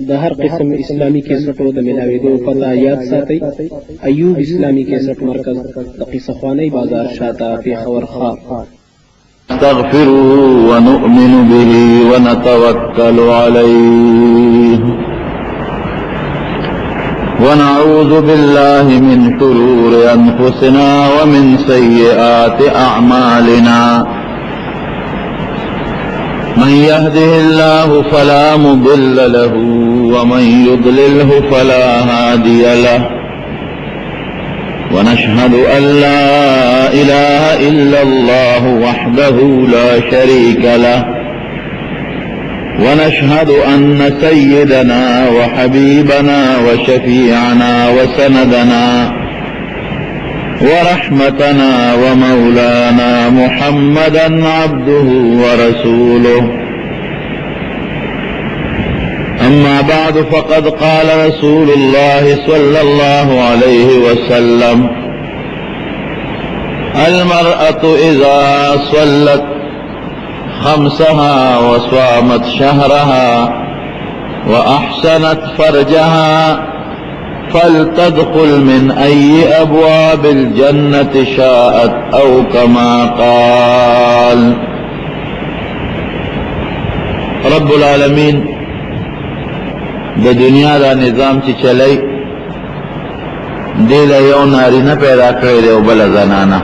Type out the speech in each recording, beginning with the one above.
د هر قسم اسلامی کیسټو د ملاویدو پته یاد ساتئ. ایوب اسلامی کیسټ مرکز د قصه خوانی بازار شاته پیښور ښار. نستغفره ونؤمن به ونتوكل عليه ونعوذ بالله من شرور أنفسنا ومن سيئات أعمالنا. من يهده الله فلا مضل له ومن يضلله فلا هادي له. ونشهد أن لا إله إلا الله وحده لا شريك له. ونشهد أن سيدنا وحبيبنا وشفيعنا وسندنا ورحمتنا ومولانا محمدا عبده ورسوله. أما بعد فقد قال رسول الله صلى الله عليه وسلم: المرأة إذا صلت خمسها وصامت شهرها وأحسنت فرجها فلتدخل من أي أبواب الجنة شاءت أو كما قال. رب العالمين د دنیا دا نظام چې چلی دی له یو نارینه پیدا کړی دی او بله زنانه.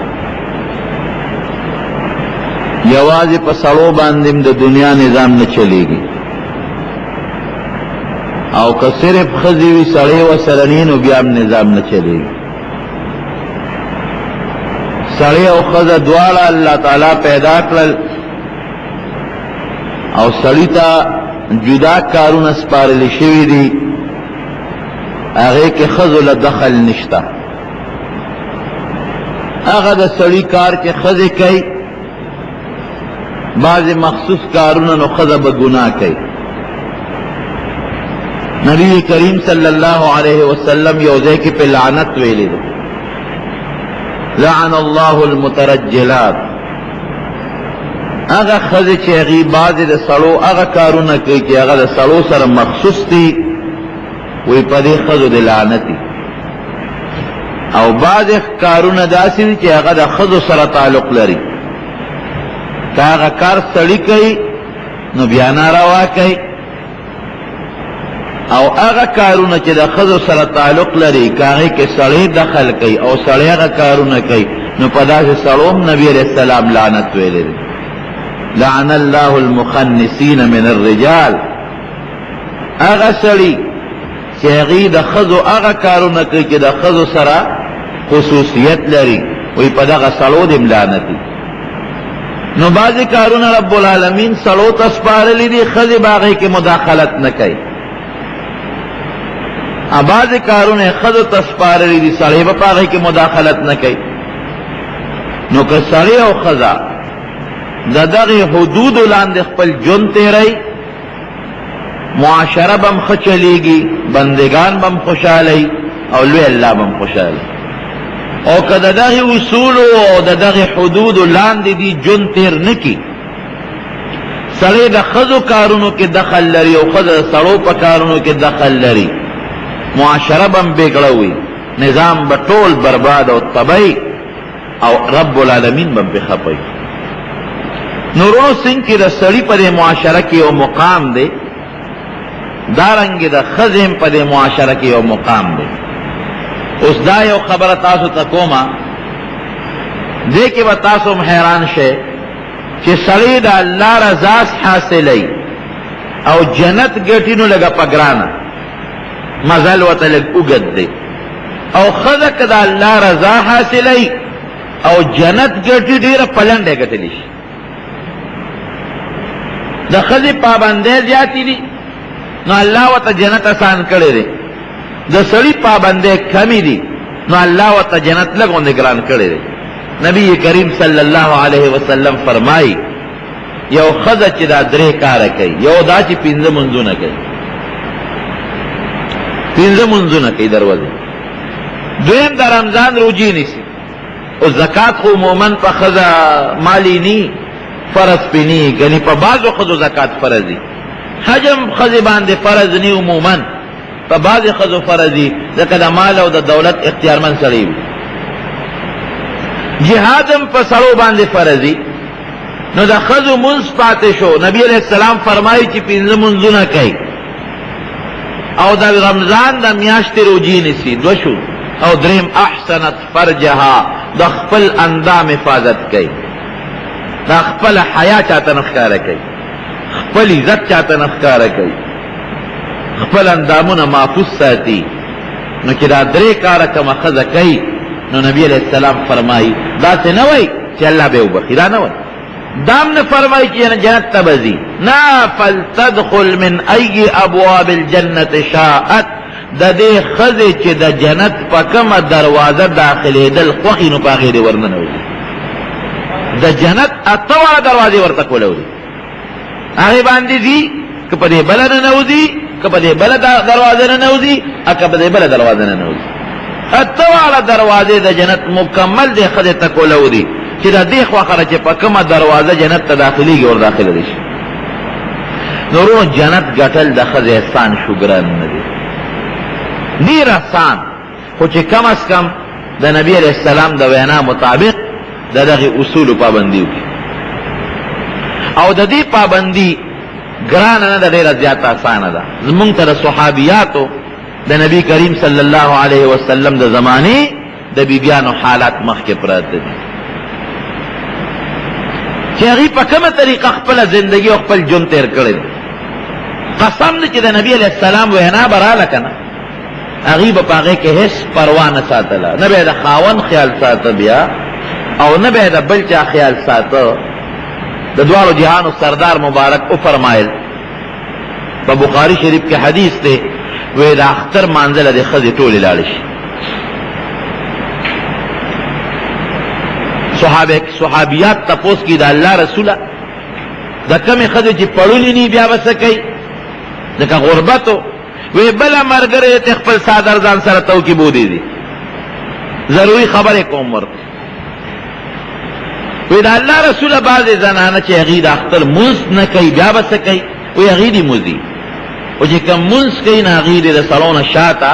یوازې په سړو باندې د دنیا نظام نه چلیږي، او که صرف ښځې وي سړی ورسره نه نو بیا هم نظام نه چلیږي. سړی او ښځه دواړه الله تعالی پیدا کړل او سړي ته جدا کارونه سپارل شوي دي، هغې کې ښځو له دخل نشته. هغه د سړي کار چې ښځې کوي، بعضې مخصوص کارونه نو ښځه به ګناه کوي. نبی کریم صلی الله علیه وسلم یو ځای کې په لعنت ویلی دی: لعن الله المترجلات. هغه ښځې چې هغې بعضې د سړو هغه کارونه کوي چې هغه د سړو سره مخصوص دي، وی په دې ښځو د لعنت دي. او بعضې کارونه داسې دي چې هغه د ښځو سره تعلق لري، که هغه کار سړي کوي نو بیا ناروا کوي، او هغه کارونه چې د ښځو سره تعلق لري که هغې کې سړی دخل کوي او سړی هغه کارونه کوي نو په داسې سړو هم نبي علیه السلام لعنت ویلی دی: لعن الله المخنثین من الرجال. هغه سړي چې هغې د ښځو هغه کارونه کوي چې د ښځو سره خصوصیت لري، وی په دغه سړو دې هم لعنت دی. نو بعضې کارونه رب العالمین سړو ته سپارلی دي، ښځې به هغې کې مداخلت نه کوي. بعضې کارونه یې ښځو ته سپارلی دي، سړی به په هغې کې مداخلت نه کوي. نو که سړی او ښځه د دغې حدودو لاندې خپل ژوند تېروي، معاشره به هم ښه چلیږي، بندگان به هم خوشحاله او لوی الله به هم خوشحاله. او که د دغې اصولو او د دغې حدودو لاندې دي ژوند تېر نه کړي، سړی د ښځو کارونو کې دخل لري او ښځه د سړو په کارونو کې دخل لري، معاشره به هم بېګړه وي، نظام به ټول برباد او تبی، او رب العالمین به هم پې خفه. نو ورونو څنګه د سړي په دې معاشره کې یو مقام دی، دارنګې د ښځې هم په دې معاشره کې یو مقام دی. اوس دا یو خبره تاسو ته کومه، دې کې به تاسو هم حیران شئ چې سړی د الله رضا حاصلی او جنت ګټي نو لږه په ګرانه، مزل ورته لږ اوږد دی. او ښځه که د الله رضا حاصلی او جنت ګټي ډېره په لنډه ګټلی شي. د ښځې پابندۍ زیاتې دي نو الله ورته جنت آسان کړی دی، د سړي پابندۍ کمې دي نو الله ورته جنت لږ غوندې ګران کړی دی. نبی کریم صلی الله علیه وسلم فرمایي: یو ښځه چې دا درې کاره کوي، یو دا چې پنځه منځونه کوي، پنځه منځونه کوي دروازې، دویم د رمضان روجې نیسي. او زکات خو عموماً په ښځه مالی نی، فرض پې نی، ګنې په بعضو ښځو زکات فرض دي، حجم خزی باندې فرض نی عموما په بعض خزو فرضی ځکه د مال او د دولت اختیارمن سړی وي. جهادم په سړو باندې فرضی نو د خزو منځ پاتې شو. نبی علیہ السلام فرمایي چې 5 منځونه کوي او د رمضان د میاشتې روجی نیسي 2 شو او دریم احسنت فرجها د خپل اندام حفاظت کوي د خپل حیا چاته نخکاره کوي خپل عزت چاته نخکاره کوي خپل اندامونه محفوظ ساتي. نو چې دا 3 کاره کومه ښځه کوي نو نبی علیہ السلام فرمایي داسې نه وایي چې الله به وبخي دا نه وایي دام نے فرمائی کہ جنت تبزی نا فلتدخل من ای ابواب الجنت شاءت دا دے خزے چی دا جنت پا کم دروازہ داخلے دل خوخی نو پا غیر ورننوزی دا جنت اتوار دروازے ورتکولوزی آغی باندی دی کپا دے بلا ننوزی کپا دے بلا دروازے ننوزی اکپا دے بلا دروازے ننوزی اتوار دروازے دا جنت مکمل دے خزے تکولوزی چې دا دی خوا خره چې په کومه دروازه جنت ته داخليږي ور داخله دي شي. نورو جنت ګټل د ښځې احسان شو ګران نه دی ډېر احسان خو چې کم از کم د نبی علیہ السلام د وینا مطابق د دغه اصولو پابندي وکړي او د دې پابندي ګرانه نه ده ډېره زیاته اسانه ده. زمونږ ته د صحابیاتو د نبی کریم صلی الله علیه وسلم د زمانې د بیبیانو حالات مخکې پراته دي چې هغې په کومه طریقه خپله زندگی او خپل ژوند تیر کړی. قسم دی چې د نبی علیہ السلام وینا به راله که نه هغې به په هغې کې هېڅ پروا نه ساتله نه به یې د خاوند خیال ساته بیا او نه به یې د بل چا خیال ساته. د دواړو جهانو سردار مبارک وفرمایل په بخاري شریف کې حدیث دی وی د اختر مانځله د ښځې ټولې لاړې شي. صحابیات تپوس کی دا اللہ رسولہ دا کمی خدو چی پڑولی نی بیا بس کئی دکا غربتو وی بلا مرگر تخپل سادر زان سرطو کی بودی دی ضروری خبر کوم ورد وی دا اللہ رسولہ باز زنانا چی اغید اختر منس نکی بیا بس کئی وی اغیدی مزی و چی کم منس کئی نا اغید دا سلون شاتا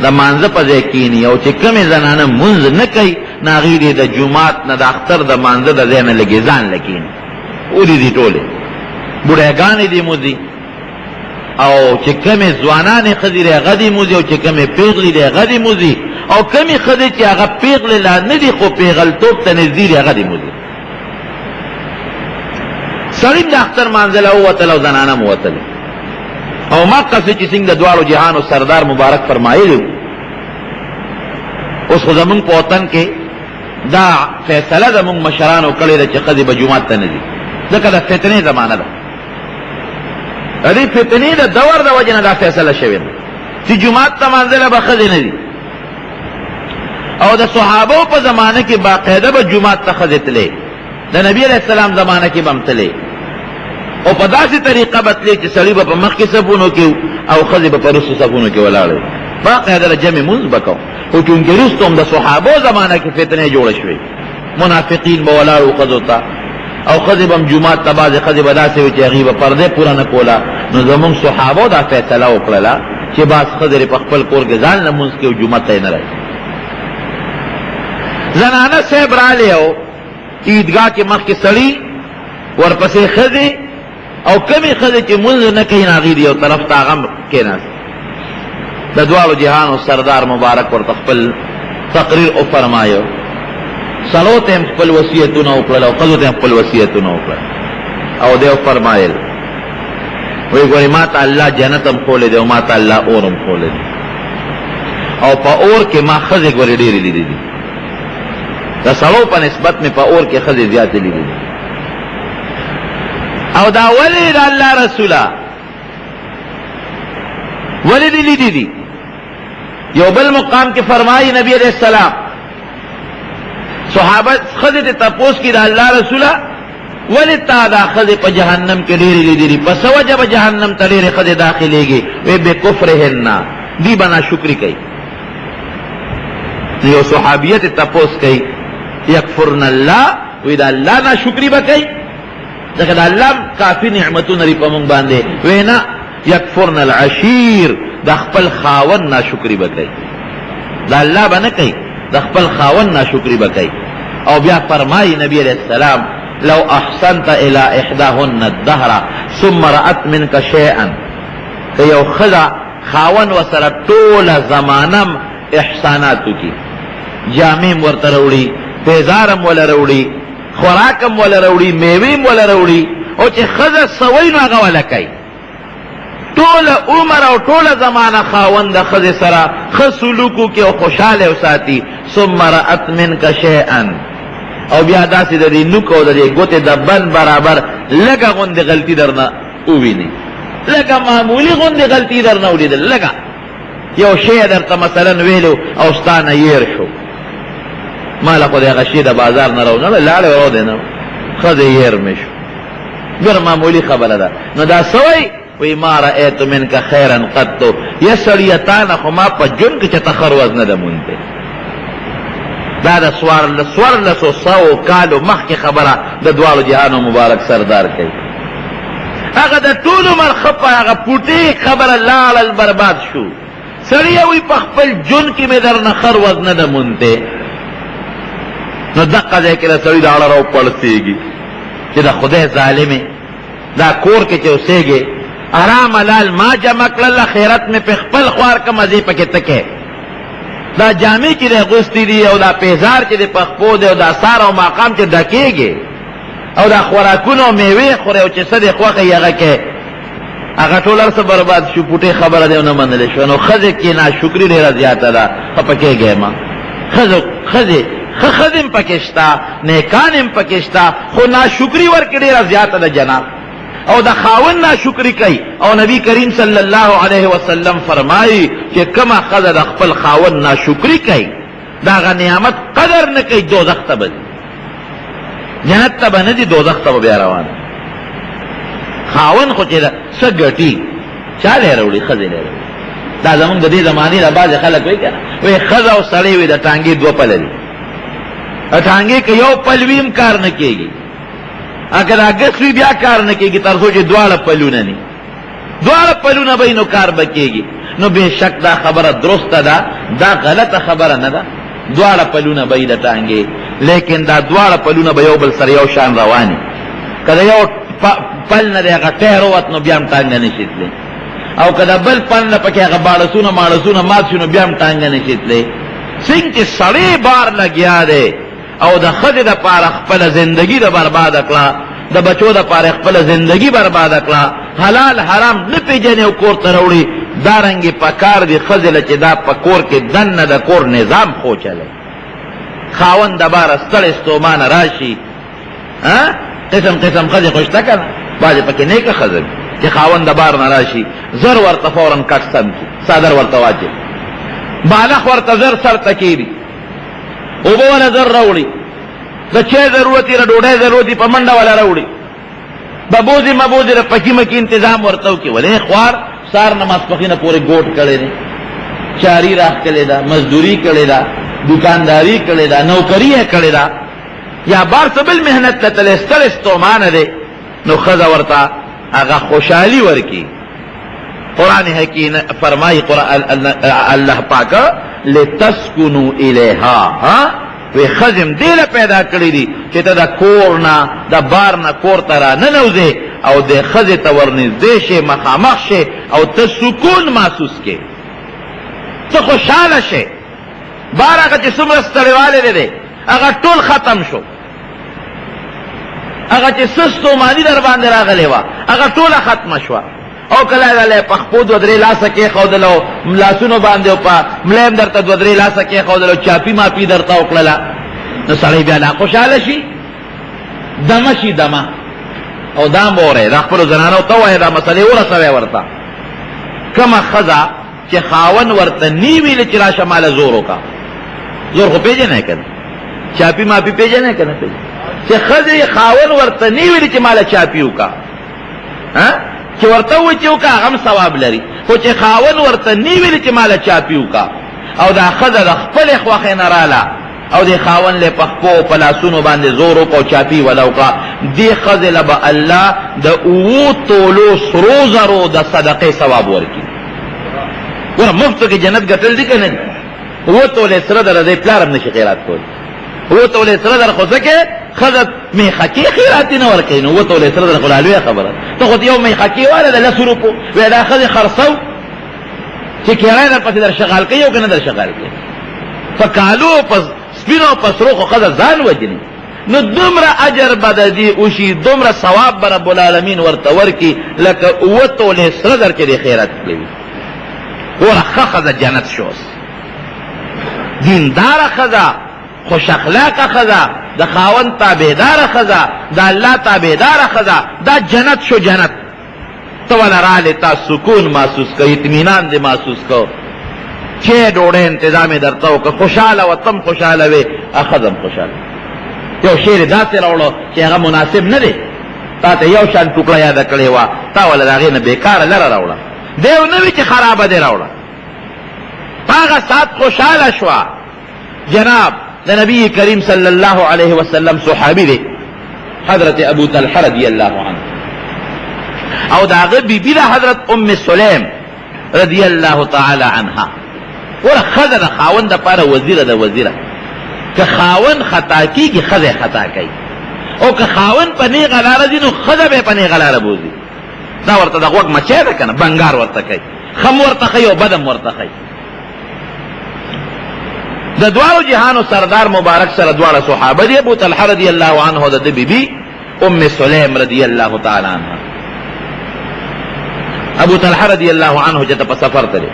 دا مانزه پزے کینی او چې کمی زنانه منز نکی ناغیری دا جماعت نا دا اختر دا مانزه دا زین لگی زان لکینی اولی دی طولی بڑھگانی دی موزی او چې کمی زوانان خزی ری غدی موزی او چې کمی پیغلی دی غدی موزی او کمی خزی چی اغا پیغلی لا ندی خو پیغل توب تا نزدی ری غدی موزی سریم دا اختر مانزه لوتل او زنانه موتل او ما قصد چی سنگ دا دوارو جہان و سردار مبارک فرمائی لیو اس خو زمون پوتن کے دا فیصلہ زمون مشرانو کلی دا چی خزی بجومات تا ندی دکا دا فتنی زمانہ دا دی فتنی دا دور دا وجن دا فیصلہ شوید چی جومات تا منزل با خزی ندی او دا صحابو پا زمانہ کی باقیدہ با جومات تا خزی تلے دا نبی علیہ السلام زمانہ کی بم تلے او په داسې طریقه بتلی چې سړی به په مخکې صفونو کې او ښځې به په رستو صفونو کې ولاړې باقاعده له جمع مونځ به کو خو چونکې رستو هم د صحابو زمانه کې فتنې جوړه شوې منافقین به ولاړو ښځو ته او ښځې به هم جومات ته بعضې ښځې به داسې وې چې هغې به پردې پوره نه کوله نو زمونږ صحابو دا فیصله وکړله چې بعض ښځې په خپل کور کې ځان لمونځ کوي او جومات ته یې نه راځي. زنانه صاحب رالی او عیدګاه کې مخکې سړي ورپسې ښځې او کمی خزی چی منز نکی ناغی دی او طرف تاغم کیناست. دا دوالو جہانو سردار مبارک ور تخپل تقریر او فرمایو سلو تیم خپل وصیتو نو اکرل او قضو تیم خپل وصیتو نو اکرل او دیو فرمایل وی گوری ما تا اللہ جنتم خولے دی او ما تا اللہ اورم خولے دی او پا اور کے ما خزی گوری دیری لی دی دا سلو پا نسبت میں پا اور کے خزی زیادی لی دی او دا ولی دا اللہ رسولہ ولی دی دی دی یو بل مقام کے فرمائی نبی علیہ السلام صحابت خزت تپوس کی دا اللہ رسولہ ولی تا دا خزت پا جہنم کے دیری دی دی پس وجب جہنم تا دیر خزت داخلے گی وی بے کفرہن دی بنا شکری کئی یو صحابیت تپوس کئی یکفرن اللہ وی دا اللہ نا شکری با کئی ځکه د الله کافي نعمتونه لري په موږ باندې. وینا یکفرن العشیر، د خپل خاوند ناشکری به کوي، د الله به نه کوي، د خپل خاوند ناشکری به کوي. او بیا فرمایي نبی علیہ السلام لو احسنت الى احداهن الدهر ثم رأت منك شيئا، که یو ښځه خاوند ورسره ټوله زمانم احساناتو کی، جامیم ورته راوړي، پیزارم وله راوړي، خوراکم وله راوړي، میویم وله راوړي، او چې ښځه سوی نو هغه وله کوي. ټوله عمر او ټوله زمانه خاوند د ښځې سره ښه سلوکو کې او خوشحاله وساتي. ثم رأت منك شيئا، او بیا داسې د دې نوک او د دې ګوتې د بند برابر لږه غوندې غلطي درنه وویني، لږه معمولي غوندې غلطي درنه ولیدل، لږه یو شی درته مثلا ویلو او ستا نه یېر شو، ماله خو د هغه شي د بازار نه راوړه لاړې ورو دی نه ښځې یېر مې شو، ګوره معمولي خبره ده. نو دا سوی وی ما رأیت منک خیرا قط، یا سړیه تا نه خو ما په ژوند کې چېرته ښه ورځ نه ده مونده. دا د څوارلسو سوو کالو مخکې خبره د دواړو جهانو مبارک سردار کوي. هغه د ټول عمر ښه په هغه پوټې خبره لاړل برباد شو. سړیه وی په خپل ژوند کې مې درنه ښه ورځ نه ده مونده. نو دقه ځای کې د سړي د اړه راوپړسېږي چې د خدای ظالمې دا کور کې چې اوسېږې آرام لال ما جمع کړل، خیرت مې په خپل خوار که مزې پکې تکې، دا جامې چې دی اغوستې دي او دا پیزار چې دی په خپو دی او دا سار او ماقام چې ډکېږي او دا خوراکونه او میوې خورې او چې څه دی خوښه یې هغه کې، هغه ټول هر څه برباد شو. پوټې خبره دی ونه منلی شوه. نو ښځې کې ناشکري ډېره زیاته ده. ښه پکېږی ما ښځې ښه ښځې هم پکې شته، نیکان هم پکې شته، خو ناشکري ورکې ډېره زیاته ده جناب، او د خاوند ناشکری کوي. او نبی کریم صلی الله علیه وسلم فرمایي چې کومه ښځه د خپل خاوند ناشکری کوي د هغه نعمت قدر نه کوي، دوزخ ته به ځي، جنت ته به نه ځي، دوزخ ته به بیا روان. خاوند خو چې ده څه ګټي، چا لی راوړي؟ ښځې لی راوړي. دا زمونږ د دې زمانې نه بعضې خلک وایي که نه، وایي ښځه او سړی وایي د ټانګې دوه پله دي، ټانګې که یو پل وي هم کار نه کېږي، اگر اگست وی بیا کار نه کېږي تر څو چې دواړه پلونه ني، دواړه پلونه به نو کار به کېږي. نو بېشک دا خبره درسته ده، دا غلطه خبره نه ده، دواړه پلونه به د ټانګې، لیکن دا دواړه پلونه به یو بل سره یو شان رواني. که د یو پل نه دی هغه ټایر ووت نو بیا هم ټانګه نشي تللی، او که د بل پل نه پکې هغه ماړسونه مات شي نو بیا هم ټانګه نشي تللی. څنګه چې سړی بار لګیا دی او د ښځې دپاره خپله زندګي د برباده کړه، د بچو دپاره خپله زندګي برباده کړه، حلال حرام نه پېژنې او کور ته راوړي. دارنګې پکار دي ښځې له چې دا په کور کې دننه د کور نظام خو چلی، خاوند دباره ستړی ستومانه راشي. قسم قسم ښځې خو شته که نه، بعضې پکې نیکه ښځه چې خاوند دبار نه راشي زر ورته فورا کټ سم کړي، څادر ورته واچي، بالښ ورته زر سر ته کېږي، اوبه والا زر راوړي، د چای ضرورت یې د ډوډۍ ضرورت یې په منډه والا راوړي، ببوزي مبوزي د پکي مکي انتظام ورته وکړي. ولې خوار سار نه ماسپښینه پورې ګوټ کړی دی، چاري راښکلې ده، مزدوري کړې ده، دکانداري کړې ده، نوکري یې کړې ده، یا بار څه بل محنت ته تللی، ستړی ستومانه دی، نو ښځه ورته هغه خوشحالي ورکړي. قرآن حکیم فرمایي الله پاک لتسکنو الیها، وی ښځې م دې له پیدا کړي دي چې ته د کور نه د بار نه کور ته را ننوځې او د ښځې ته ورنږدې شې، مخامخ شې او ته سکون محسوس کړې، ته خوشحاله شې. بار هغه چې څومره ستړیوالی دی هغه ټول ختم شو، هغه چې څه ستوماني در باندې راغلې وه هغه ټوله ختمه شوه. او کله دله په خپو دوه درې لاسه کېښودل او لاسونو باندې او په ملا هم درته دوه درې لاسه کېښودل او چاپي ماپي درته وکړله، نو سړی بیا لا خوشحاله شي، دمه شي دمه. او دا م وورئ، دا خپلو زنانو ته ووایه دا مسلې ورسوئ ورته. کومه ښځه چې خاوند ورته نی ویلې چې راشه ماله زور وکړه، زور خو پېژنئ که نه، چاپي ماپي پېژنئ که نه پېژنئ، چې ښځې خاوند ورته نی ویلې چې ماله چاپي وکړه، چې ورته ووایي چې وکړه هغه هم ثواب لري، خو چې خاوند ورته نی ویلې چې ماله چاپي وکړه او دا ښځه د خپلې خوښې نه راله او دی خاون له پخپو پلاسونو باندې زورو کو چاپی ولوکا دی خزل با الله د او تولو سرو زرو د صدقه ثواب ورکی ور مفت کې جنت ګټل دي کنه او تولې سره در دې پلارم نشي خیرات کول او تولې سره در خو ځکه خزت می خکی خیرات نه ورکین او تولې سره در خلالوی خبره ته خو یو می خکی واره د لسرو په ودا خزه خرصو چې کړه در پسې در شغال کوي او کنه در شغال کوي فکالو پس سپینو پسرو خو خزه ځان وجني نو دومره اجر بددي او شي دومره ثواب رب العالمین ورته ورکی لکه او تولې سره در کې خیرات کوي ورخه خزه جنت شوس دیندار خزه خوش اخلاق خزه د خاون تابعدار خزه د الله تابعدار خزه دا جنت شو جنت تو ولا را لتا سکون محسوس کو اطمینان دې محسوس کو چې ډوړې انتظام درته او که خوشاله و تم خوشاله وي اخذم خوشاله یو شعر داسې راوړو چې هغه مناسب نه دی تا ته یو شان ټوکړه یاد کړې وه تا ولا د هغې نه بېکاره لره راوړه دیو نه وي چې خرابه دې راوړه هغه سات خوشاله شوه جناب د نبی کریم صلی الله علیه وسلم صحابي دی حضرت ابو طلحه رضی الله عنه او دا هغه بیبي ده حضرت ام سلیم رضی الله تعالی عنها ور خزه د خاون د پاره وزیره ده وزیره که خاون خطا کیږي خزه خطا کوي او که خاون په نیغه لاره ځي نو خزه به په نیغه لاره بوځي دا ورته د غوږ مچی ده کنه بنګار ورته کوي خم ورته کوي او بدم ورته کوي د دوارو جهانو سردار مبارک سره دواړه صحابه دي ابو طلحه رضی الله عنه د بیبي ام سلیم رضی الله تعالی عنها ابو طلحه رضی الله عنه چې په سفر تللی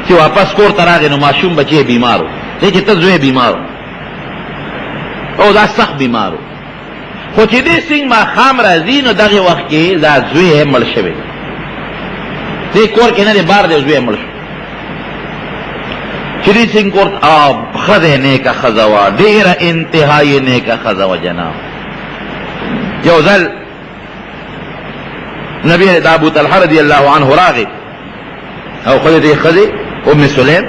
چې واپس کور ته راغی نو ماشوم بچی بیمارو دی چې ته زوی بیمارو او دا سخت بیمارو خو چې دې سنگ ماښام راځي نو دغه وخت کې دا زوی مړ شوی دی کور کې نه دی بار دی زوی مړ شو چری سنگ کورت خزه نیکا خزوا دیر انتہائی نیکا خزوا جناب یو ذل نبی دا ابو طلحه رضی اللہ عنہ راغی او خزه دی خزه ام سلیم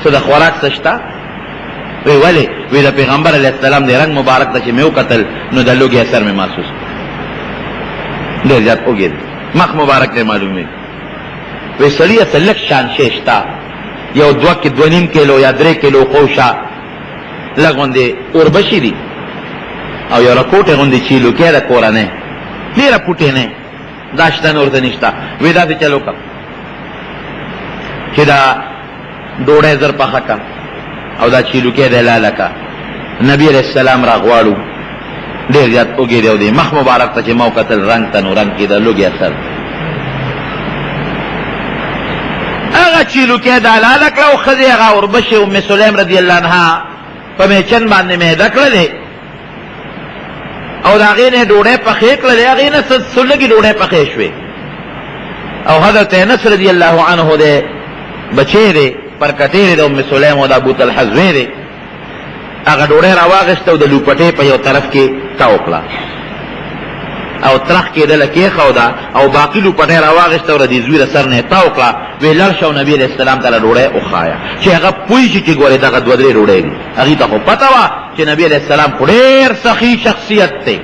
صدا خوراک سشتا وی ولی وی دا پیغمبر علیہ السلام دی رنگ مبارک دا چی میو قتل نو دا لوگی اثر میں محسوس دیر جات او گیر مخ مبارک دی معلومی وی سلی اصلک شان شیشتا یو دوه کې 2.5 کیلو یا 3 کیلو قوشا لګوندې اوربشي دي او یو راکوټه غوندې چیلو کې را کورانه ډیره پټه نه داشتن ورته نشتا ودا ته چلو کا چې دا ډوړې زر په حقا او دا چیلو کې دلاله کا نبی رسول سلام را غواړو ډیر زیات وګړي دی مخ مبارک ته چې مو قتل رنگ تن رنگ کې دا لوګي اثر چیلو کې دلاله کړو خزه هغه اوربشي ام سلیم رضی الله عنها په میچن باندې مې دکړلې او دا غینه ډوډۍ پخې کړلې هغه نه سلګي ډوډۍ پخې شوې او حضرت انس رضی الله عنه دې بچی دې پر کټې دې ام سلیم او د ابو طلحه زوی دې هغه ډوډۍ راواغسته او د لوپټې په یو طرف کې تاوکړه او ترخ کې دل کې خودا او باقی لوپټې راواغسته او د زوی سر نه تاوکړه ویلر شو نبی علیہ السلام تعالی ډوړې او خایا چې هغه پوي چې ګورې دغه دوه درې ډوړې دي هغه ته خو پتا وا چې نبی علیہ السلام ډېر سخی شخصیت ته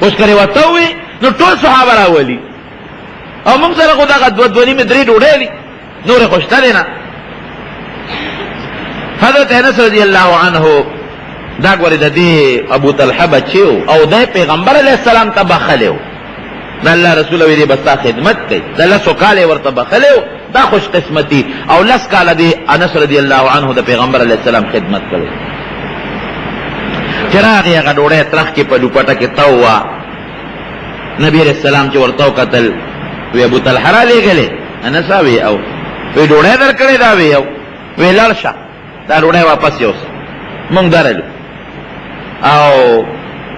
اوس کړي وته وي نو ټول صحابه راولي او موږ سره خو دغه دوه نیمه درې ډوړې دي نور خوشتل نه حضرت انس رضی الله عنه دا ګورې د دې ابو طلحه بچیو او د پیغمبر علیہ السلام ته بخلو دا الله رسول وی دې بستا خدمت کوي دا لسو کاله ورته بخلو دا خوش قسمتی او لس کاله دې انس رضی الله عنه د پیغمبر علیہ السلام خدمت کوي چراغ یې غډوړې ترخ کې په لوپټه کې تاوا نبی علیہ السلام چې ورته قتل وی ابو طلحه را لګلې انس وی او وی ډوړې درکړې دا وی او وی لړشه دا ډوړې واپس یوس مونږ درلو او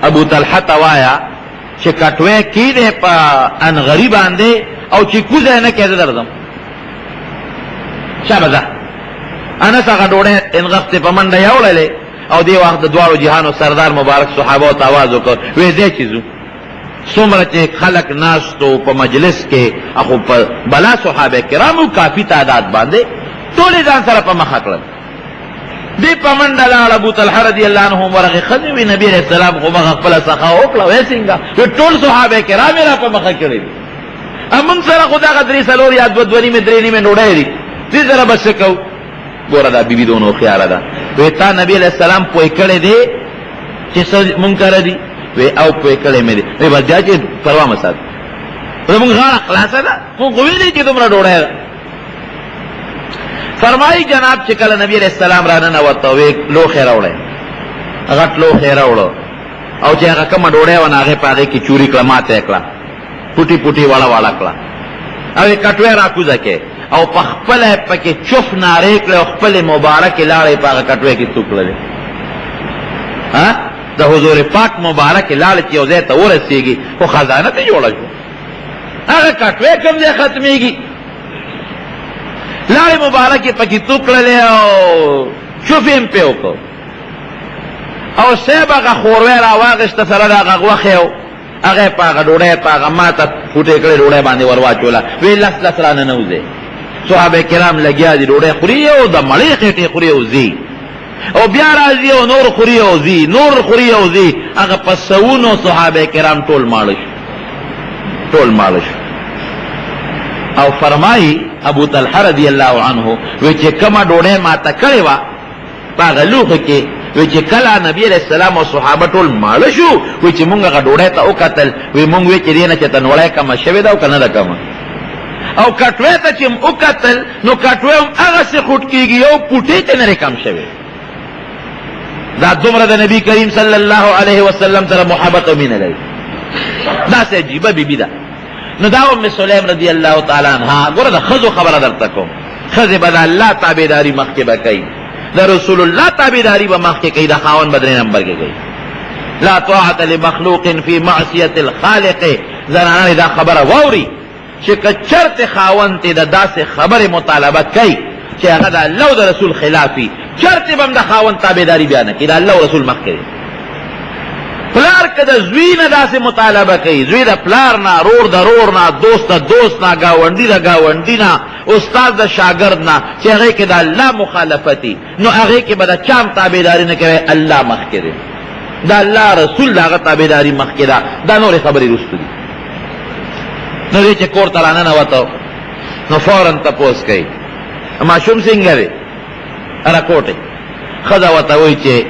ابو طلحه توایا چې کټوې کې دې په ان غریب باندې او چې کوزه نه کېده درځم شابه انا څنګه ډوړې انغخت په منډه یوړلې او دی وخت د دوارو جهانو سردار مبارک صحابه او आवाज وکړ وې دې چیزو څومره چې خلق ناستو په مجلس کې اخو په بلا صحابه کرامو کافی تعداد باندې ټول ځان سره په مخ کړل دی پمنډه لاړ ابو طلحه رضی الله عنه ورغه خدای وی نبی علیہ السلام خو مغه خپل سخا وکړه وسنګا ټول صحابه کرام را په مخه کړی امون سره خدا غدری سلور یاد ودونی می درینی می نوړای دي دې سره بس کو ګوره دا بیبي دونو خیال ده وی تا نبی علیہ السلام پوی کړی دی چې منکر دي وی او پوی کړی مې دي وی بیا چې پروا مسات موږ غاړه خلاصه ده خو ویلې چې تمره ډوړای فرمائی جناب چې کله نبی علیہ السلام را نه وته وی لو خیر اوړې غټ لو خیر اوړو او چې هغه کوم ډوړې و نه هغه پاره کې چوری کړه ماته کړه پټي پټي والا والا کړه او کټوې را کوزه کې او پخپل پکې چوف ناره کړه خپل مبارک لاړې پاره کټوې کې ټوکړلې ها د حضور پاک مبارک لاړې چې اوځه ته ورسیږي خو خزانه ته جوړه شو هغه کټوې کوم ځای ختميږي لاړې مبارک پکې ټوکړلې او چوفیم په وکړو او سیب هغه خوروی را واغشته سره د هغه غوښې و هغه په هغه ډوډۍ په هغه ماته فوټې کړې ډوډۍ باندې ور واچوله وی لس لس را ننوځې صحابه کرام لګیا دي ډوډۍ خوري او د مړۍ خېټې خوري او ځي او بیا راځي او نور خوري او ځي نور خوري او ځي هغه په سوونو صحابه کرام ټول ماړه شو ټول ماړه شو او فرمایي ابو طلحه رضی الله عنه وی چې کومه ډوډۍ ماته کړې وه په هغه لوښو کې وی چې کله نبی علیہ السلام او صحابه ټول ماړه شو وی چې مونږ هغه ډوډۍ ته وکتل وی مونږ وی چې دې نه چې تنوړی کمه شوې ده او که نه ده کمه او کټوې ته چې وکتل نو کټوې هم هغسې خوټ کېږي یو پوټې ته نه کم شوې دا دومره د نبی کریم صلی الله علیه وسلم سره محبت او مینه لري داسې عجیبه بیبي ده نو دا ام سلیم رضی الله تعالی عنها ګوره د ښځو خبره درته کوم ښځې به د الله تابعداري مخکې به کوي د رسول الله تابعداري به مخکې کوي د خاوند به درې نمبر کې کوي لا طاعة لمخلوق فی معصیة الخالق زنانه دا خبره واوري چې که چرته خاوند ته د داسې خبرې مطالبه کوي چې هغه د الله او د رسول خلافي چرته به هم د خاوند تابعداري بیا نه کوي د الله او رسول مخکې پلار که د زوی نه داسې مطالبه کوي زوی د پلار نه رور د رور نه دوست د دوست نه ګاونډي د ګاونډي نه استاد د شاګرد نه چې هغې کې د الله مخالفتي نو هغې کې به د چا هم تابعداري نه کوي الله مخکې دی د الله رسول د هغه تابعداري مخکې ده دا نورې خبرې وروسته دي نو دی چې کور ته راننوته نو فورا تپوس کوي ماشوم څنګه دی راکوټې ښځه ورته وایي چې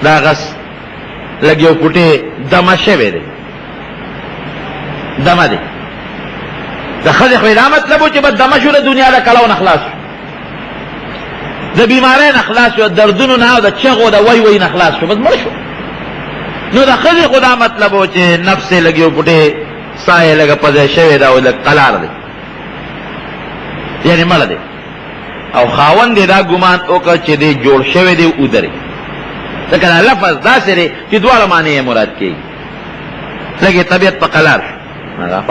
دا غس لږ یو پوټې دمه شوی دی دمه دی د ښځې خو دا مطلب و چې بس دمه شو د دنیا د کلو نه خلاص شو د بیمارۍ نه خلاص شو د دردونو نه او د چغو د وی وی نه خلاص شو بس مړ شو نو د ښځې خو دا مطلب و چې نفس یې لږ یو پوټې ساه یې لږه په ځای شوې ده او لږ قلار دی یعنې مړه دی او خاوند یې دا ګمان وکړ چې دی جوړ شوی دی ودرې ځکه دا لفظ داسې دی چې دواړه معنی یې مراد کېږي لږ یې طبیعت په قلار شو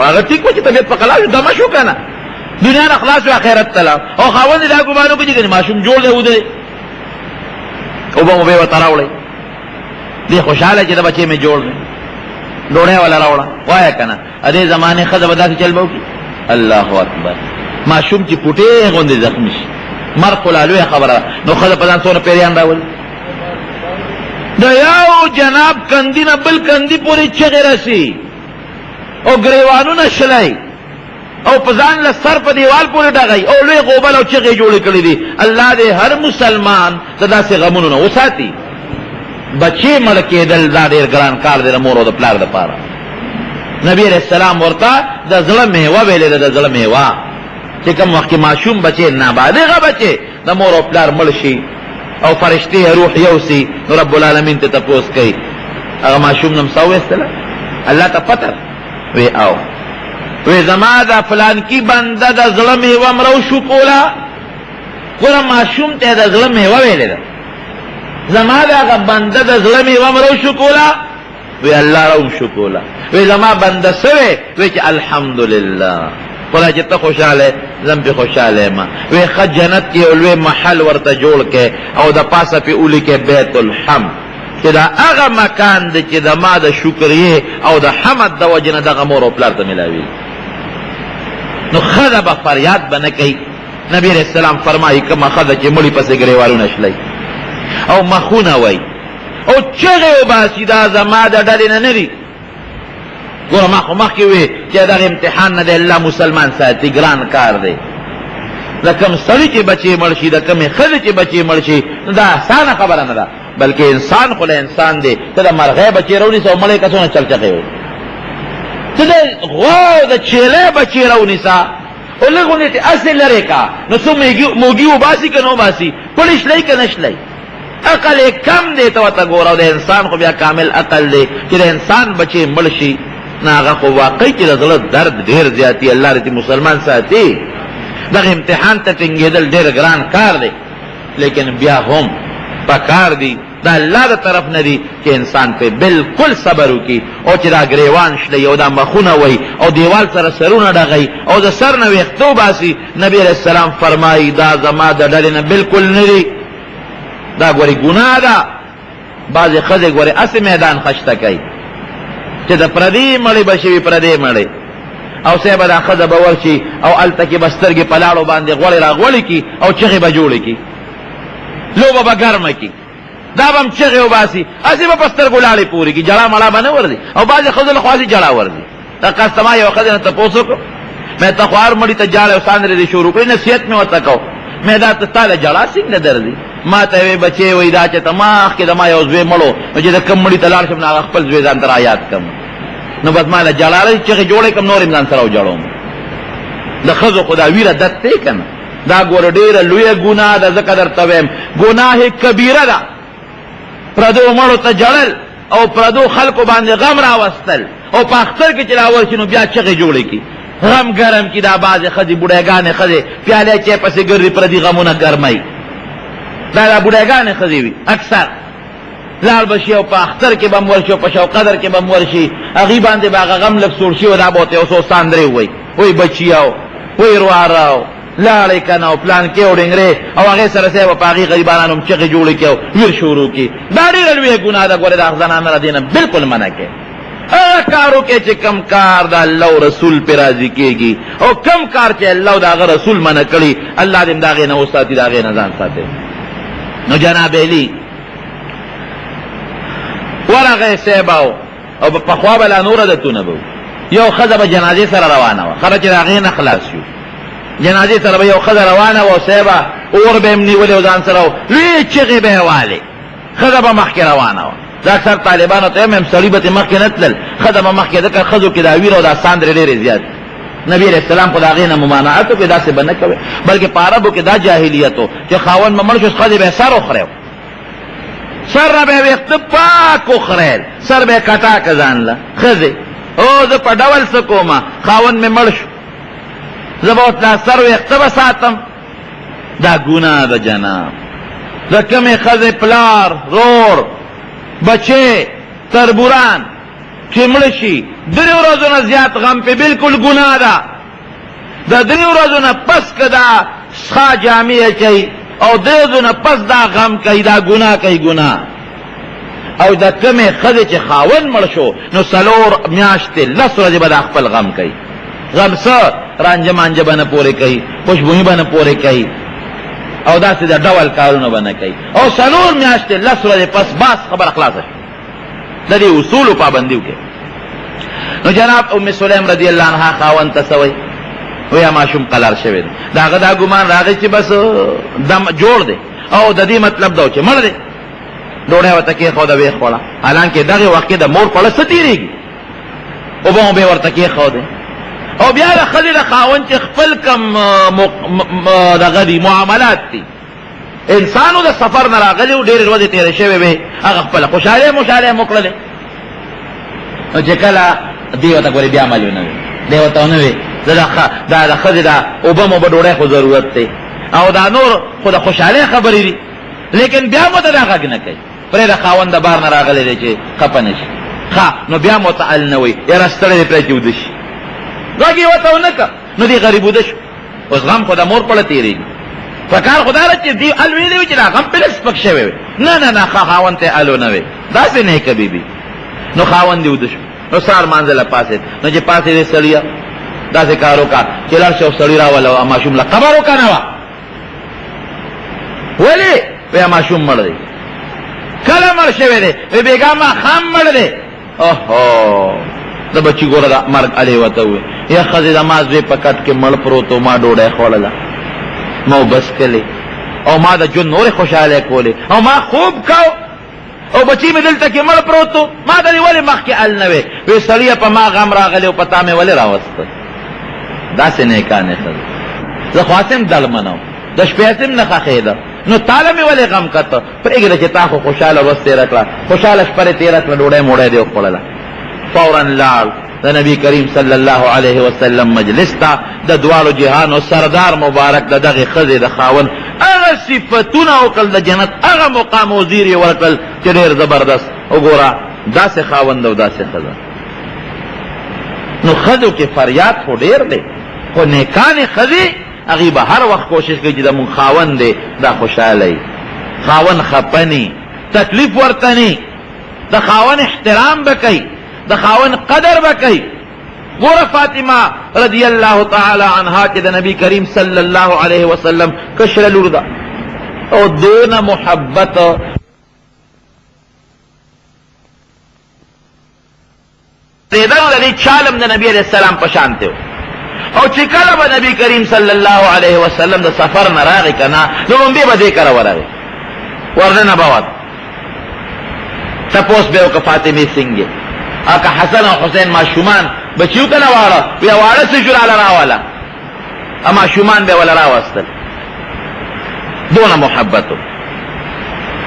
هغه ټیک و چې طبیعت په قلار شو دمه شو که نه دنیا نه خلاص شو آخرت ته لاړ او خاوند یې دا ګمان وکړي چې ګنې ماشوم جوړ دی ودرې اوبه مو به یې ورته راوړئ دی خوشحاله چې د بچې مې جوړ دی ډوډۍ والا راوړه وایه که نه د دې زمانې ښځه به داسې چل به وکړي الله اکبر ماشوم چې پوټې غوندې زخمي شي مرګ خو لا لویه خبره ده نو ښځه په ځان څومره پیریان راولي د یو جناب کندي نه بل کندي پورې چغې رسي او ګریوانونه شلی او په ځان له سر په دیوال پورې ډغی او لوی غوبل او چغې جوړې کړي دي الله دې هر مسلمان د داسې غمونو نه وساتي بچې مړ کېدل دا ډېر ګران کار دی د مور او د پلار دپاره نبی علیہ السلام ورته د زړه میوه ویلې ده د زړه میوه چې کوم وخت کې ماشوم بچې نابالغه بچې د مور او پلار مړ شي او فرشتې روح یوسي نو رب العالمین ته تپوس کوي هغه ماشوم نم څه ویستله الله ته پته وی او وی زما د فلانکي بنده د زړه میوه مرو شو کوله ګوره ماشوم ته د زړه میوه ویلې ده زما د هغه بنده د زړه میوه مرو شو کوله وی الله رو شو کوله وی زما بنده څه وی وی چې الحمدلله خدای چې ته خوشحاله زم پې خوشحاله یم وی ښه جنت کې یو لوی محل ورته جوړ کې او د پاسه پې ولیکې بیت الحمد چې دا هغه مکان دی چې د ما د شکریې او د حمد د وجې نه دغه مور او پلار ته میلاوي نو ښځه به فریاد به نه کوي نبی علیہ السلام فرمایي کومه ښځه چې مړي پسې ګریوالونه شلی او مخونه وای او چغه وباسي دا زما د ډلې نه دي. ګوره ما خو مخکې وې چې دغه امتحان نه دی الله مسلمان ساتي، ګران کار دی. د کوم سړي چې بچې مړ شي، د کومې ښځې چې بچې مړ شي، دا اسانه خبره نه ده، بلکې انسان خو له انسان دی. ته د مرغۍ بچې راونیسه او مړی کسونه چلچغې وي، ته د غوا د چیلې بچې راونیسه او لږ غوندې هسې لرې کا، نو څو موږي وباسي که نه وباسي، پړی شلی که نه شلی. عقل یې کم دی. ته ورته ګوره، د انسان خو بیا کامل عقل دی چې د انسان بچې مړ شي، نه هغه خو واقعي چې د زړه درد ډېر زیاتي. الله دې مسلمان ساتي. دغه امتحان ته ټینګېدل ډېر ګران کار دی، لیکن بیا هم پکار دی دا الله د طرف نه دی چې انسان په بالکل صبر وکړي، او چې دا ګریوان شلی او دا مخونه وي او دیوال سره سرونه ډغوي او د سر نه ویښته باسي. نبی علیه السلام فرمایي دا زما د ډلې نه بالکل نه دی. دا ګورې ګناه ده. بعضې ښځې ګورې هسې میدان خشته کوي چې د پردي مړې به شوي، پردی مړې، او صاحبه دا ښځه به ورشي او هلته کې به سترګې په لاړو باندې غوړې راغوړې کي او چغې به جوړې کي، لوبه به ګرمه کي، دا به هم چغې وباسي، هسې به په سترګو لاړې پورې کي، جړه مړه به نه ورځي. او بعضې ښځو له خوا هسې جړه ورځي. دا کاستما یوه ښځې نه تپوس وکړو، مې ته خو هر مړي ته جاړې او ساندرې دې شروع کړي، نصیحت مې ورته کو، مې دا ته ستا له جړه څنګه درځي؟ ما ته وې بچې وایي دا چې ته مخکې د ما یو زوی مړو، نو چې د کوم مړي ته لاړ شم نو هغه خپل زوی ځان ته رایاد کړم، نو بس ما له جړه راځي چغې جوړې کړم، نور یې ځان سره وجړوم. د ښځو خو دا ویره دت دی که نه؟ دا ګوره ډېره لویه ګناه ده. ځکه درته وایم ګناه کبیره ده. پردو مړو ته جړل او پردو خلکو باندې غم راوستل، او په اختر کې چې راورشي نو بیا چغې جوړې کړي، غم ګرم کړي. دا بعضې ښځې بوډاګانې ښځې پیالې چای پسې ګرځي، پردي غمونه ګرموي. دا بوډاګانې ښځې وي اکثر، لاړ به شي او په اختر کې به هم ورشي او په شو قدر کې به هم ورشي، هغې باندې به هغه غم لږ سوړ شي او دا به ورته یو څو ساندرې ووایي، وایي بچیاو، وایي رواراو، لاړې که نه او پلان کې او ډنګرې، او هغې سره صاحب په هغې غریبانانو هم چغې جوړې کړي او ویر شروع کړي. دا ډېره لویه ګناه ده. ګورې دا زنانه د دې نه بالکل منع کړي. هغه کار وکړئ چې کم کار د الله او رسول پرې راضي کېږي، او کم کار چې الله او د هغه رسول منع کړي، الله دې هم د هغې نه وساتي، د هغې نه ځان ساتي. نو جناب علي ورغی صاحب او پخوا به لا نور عادتونه به یو ښځه به جنازې سره روانه وه، خره چې د هغې نه خلاص شو، جنازې سره به یو ښځه روانه وه، صاحبه اور به یې هم نیولې او ځان سره لویې چغې به یې والې، ښځه به مخکې روانه وه. دا اکثر طالبانو ته یم سړي به ترې مخکې نه تلل، ښځه به مخکې، ځکه ښځو کې دا ویر او دا ساندرې ډېرې زیات. نبی علیه السلام خو د هغې نه ممانعت وکړې، داسې به نه کوې، بلکې په عربو کې دا جاهلیت و چې خاوند به مړ شو، ښځې به یې سر وخورې، سر به یې ویښته پاک وخورېل، سر به یې کټا که ځان له ښځې، او زه په ډول څه کومه، خاوند مې مړ شو، زه به ورته سر ویښته به ساتم. دا ګناه ده جناب. د کومې ښځې پلار، رور، بچې، تربوران چې مړه شي، درې ورځو نه زیات غم پې بالکل ګناه ده. د درې ورځو نه پس که دا ښه جامې اچوي او درې ورځو نه پس دا غم کوي، دا ګناه کوي، ګناه. او د کومې ښځې چې خاوند مړ شو نو 4 میاشتې 10 ورځې به دا خپل غم کوي. غم څه؟ رانجه مانجه به نه پورې کوي، خوشبویي به نه پورې کوي، او داسې د ډول کارونه به نه کوي. او 4 میاشتې 10 ورځې پس باس خبره خلاصه شي. د دې اصولو پابندي وکړي. نو جناب ام سلیم رضی الله عنها خاوند ته څه وایي؟ ویا ماشوم قلار شوی دی. د هغه دا ګمان راغی چې بس دم جوړ دی، او د دې مطلب دا و چې مړ دی. ډوډۍ ورته کېښوده، ویې خوړه. حالانکې دغې وخت کې د مور خوړه څه تېرېږي، اوبه مو به یې ورته کېښودې. او بیا د ښځې د خاوند چې خپل کم دغه دي معاملات دي، انسانو د سفر نه راغلي و، ډېرې ورځې تېرې شوې وې، هغه خپله خوشحالۍ مو کړلې. نو چې کله دې ورته ګورې بیا معلوم نه وي، دې ورته ونه وي دا د ښځې دا اوبه مو به ډوډۍ خو ضرورت دی، او دا نور خو د خوشحالۍ خبرې دي، لیکن بیا مو ته دا غږ نه کوي. پرې د خاوند د بار نه راغلی دی چې خفه نه شي، نو بیا متعل نه وي، یاره ستړی دی پرې چې وده شي، غږ یې ورته ونه کړه، نو دې غریب وده شو. اوس غم خو د مور پړه تېرېږي. پکار خو دا ده چې دې ال ویلې وي چې دا غم پرې لږ سپک شوی وي. نه خاوند ته الو نه وي، داسې نه یې که بیبي. نو خاوند دې وده شو، نو سهار مانځه له پاسېد، نو چې پاسېدې سړیه داسې کار وکړه چې لاړ شي او سړي راوله ماشوم له قبر وکړه. ولې؟ ویا ماشوم مړ دی. کله مړ شوی دی وی بیګا ما خام مړ دی اوهو د بچی ګوره د مرګ علی وته وي یا ښځې د ما زوی په کټ کې مړ پروت و ما ډوډۍ خوړله ما بس کلی او ما د ژوند نورې خوشحالی کولې او ما خوب کو او بچی مې دلته کې مړ پروت و ما ته دې ولې مخکې ال نه وې وی سړیه په ما غم راغلی او په تا مې ولې راوسته داسې نیکانې ښځه زه خو هسې هم دلمنه د شپې هسې هم نه ښخېده نو تاله مې ولې غم کته پرېږده چې تا خو خوشحاله ورځ تېره کړه خوشحاله شپه دې تېره کړه ډوډۍ موډۍ دې وخوړله فورا لاړ د نبی کریم صلی الله علیه وسلم مجلس ته د دواړو جهانو سردار مبارک د دغې ښځې د خاوند هغه صفتونه وکړل د جنت هغه مقام او زیر یې ورکړل چې ډېر زبردست وګوره داسې خاوند او داسې ښځه نو ښځو کې فریاد خو ډېر دی خو نیکانې ښځې هغې به هر وخت کوشش کوي چې زمونږ خاوند دی دا خوشحالی خاوند خفه نی تکلیف ورته نی د خاوند احترام به کوي د خاوند قدر به کوي ګوره فاطمه رضی الله تعالی عنها چې د نبی کریم صلی الله علیه وسلم کشره لور ده او دونه محبت دیدن د دې چالم د نبی علیه السلام په شان دی او چې کله به نبی کریم صلی الله علیه وسلم د سفر نه راغی که نه نو لومبې به دې کره ورغی ورننه به وت تپوس به یې وکړه فاطمې څنګه که حسن او حسین ماشومان بچیو که نه واړه بیا واړه څه شو راله راوله ماشومان به یې وله راوستل دونه محبتو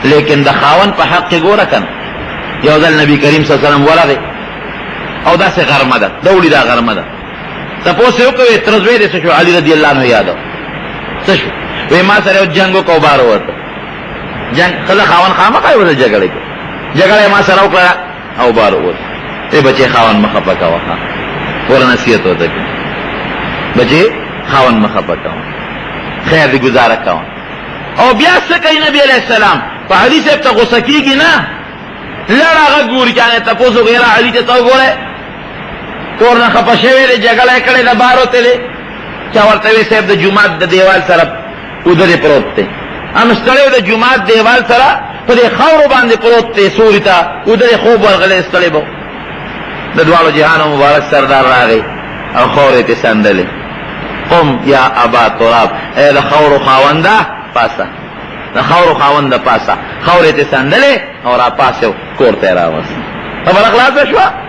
لیکن د خاوند په حق کې ګوره که نه یو ځل نبی کریم صلی الله علیه وسلم ورغی او داسې غرمه ده دوړي دا غرمه ده تپوس یې وکړې تره زوی دی څه شو علي رضی الله عنه یادو څه شو وی ما سره یو جنګ وکړو بار ووته جنګ ښځه خاوند خامخا یې ورسره جګړه کوي جګړه یې ما سره وکړه او بار ووت ای بچې خاوند مه خفه کوه ور نصیحت ورته کوي بچې خاوند مه خفه کوه خیر دې ګزاره کوه او بیا څه کوي نبی علیه السلام په علي صاحب ته غوسه کېږي نه لړ هغه ګوري چې تپوس وغیره علي ته ته وګورئ کور نه خفه شوی دی جګړه یې کړې ده بار وتلی چا ورته وی صاحب د جومات د دیوال سره ودرې پروت دی هم ستړی د جومات دیوال سره په دې خاورو باندې پروت دی سوري ته ودرې خوب ورغلی ستړی به د دواړو جهانو مبارک سردار راغی او خاورې تې سندلې قم یا ابا تراب ای د خاورو خاونده پاسه د خاورو خاونده پاسه خاورې تې سندلې او را پاسې کور ته یې راوست خبره خلاصه شوه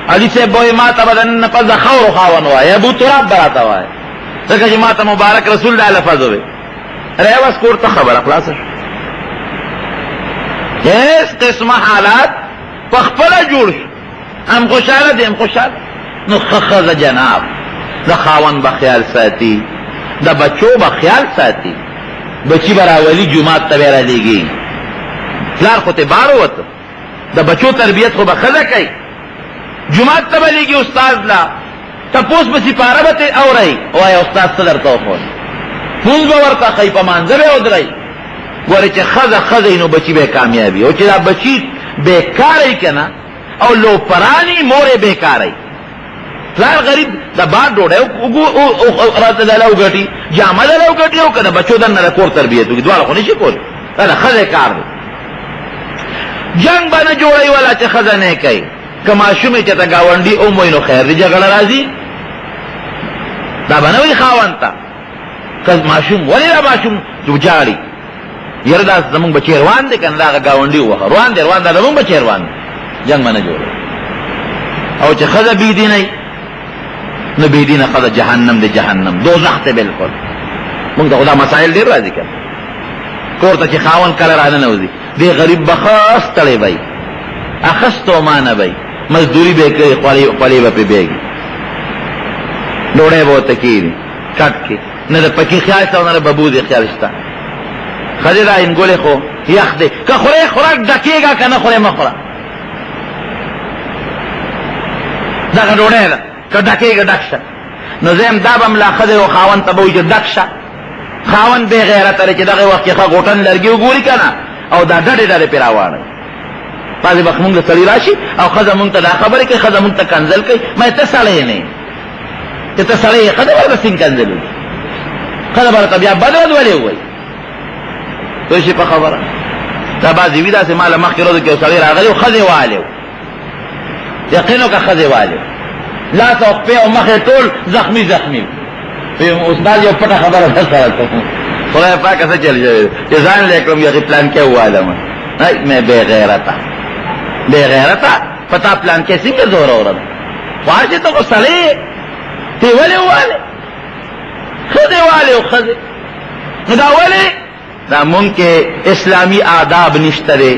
علي صاحب به ما ته به دننه پس د خاورو خاوند وایي ابو تراب به راته وایي ځکه چې ما ته مبارک رسول دا لفظ ووی راوست کور ته خبره خلاصه شوه هیڅ قسمه حالات په خپله جوړ شو هم خوشحاله دی هم خوشحاله نو ښه ښځه جناب د خاوند به خیال ساتي د بچو به خیال ساتي بچی به راولي جومات ته به یې رالیږي پلار خو ته بار ووته د بچو تربیت خو به ښځه کوي جماعت ته به لیږي استاد لا تپوس به سپاره به ترې اورئ وایه استاد څه درته وښود مونځ به ورته ښایي په مانځه به یې ودرئ ګورې چې ښځه ښځه نو بچي به یې کامیابي او چې دا بچي بېکاره که نه او لوپرانی مور یې بېکاره وي پلار غریب د بار ډوډۍ راته دله وګټي جامه دله وګټي او که د بچو دننه د کور تربیت وکړي دواړه خو نه شي کولی دا د ښځې کار دی جنګ به نه جوړوي والا چې ښځه نه کوي که ماشوم یې چې ته ګاونډي اوم وایي نو خیر دی جګړه راځي دا به نه وایي خاوند ته که ماشوم ولې دا ماشوم جاړي یاره دا زمونږ بچی روان دی که نه دا هغه ګاونډي ووهه روان دی روان دا زمونږ بچی روان دی جنګ به نه جوړوي او چې ښځه بېدینه نو بېدینه ښځه جهنم دی جهنم دوزخ دی بلکل مونږ ته خو دا مسایل ډېر راځي که کور ته چې خاوند کله راننوځي دې غریب به ښه ستړی به وي ښه ستومانه به وي مزدوري به یې کوي خولې به پرې بېږي ډوډۍ به ورته کېږي کټ کې نه د پکې خیال شته او نه د ببوزې خیال شته ښځې دا انګولې خو یخ دی که خورې خوره ډکېږه که نه خورې مه خوره دغه ډوډۍ ده که ډکېږه ډک شه نو زم دا به هم لا ښځې و خاوند ته به وایي چې ډک شه خاوند بې غیرته دی چې دغې وخت کې ښه غوټن لرګي وګوري که نه او دا ډډې ډډې پرې راواړوي بعضې وخت مونږ ته سړي راشي او ښځه مونږ ته دا خبرې کوي ښځه مونږ ته کنځل کوي ما ته سړی نه یې چې ته سړی یې ښځه به څنګه کنځل وکړي ښځه به راته بیا بد رد ولې ووایي پوه شي په خبره دا بعضې وي داسې ما له مخکې ورځو کې یو سړی راغلی و ښځې والی و یقین وکړه ښځې والی لاس او خپې او مخ یې ټول زخمي زخمي استاد یو پټه خبره ده سره کوم خدای پاکه څه چل شوی چې ځان لی کړم یغې پلان کې ووالم مې بې غیرته بې غیرته په تا پلان کې څنګه زوره ورم واجې ته خو سړی تی ولې ووالې ښځې والې و ښځې نو دا ولې دا مونږ کې اسلامي آداب نشته دی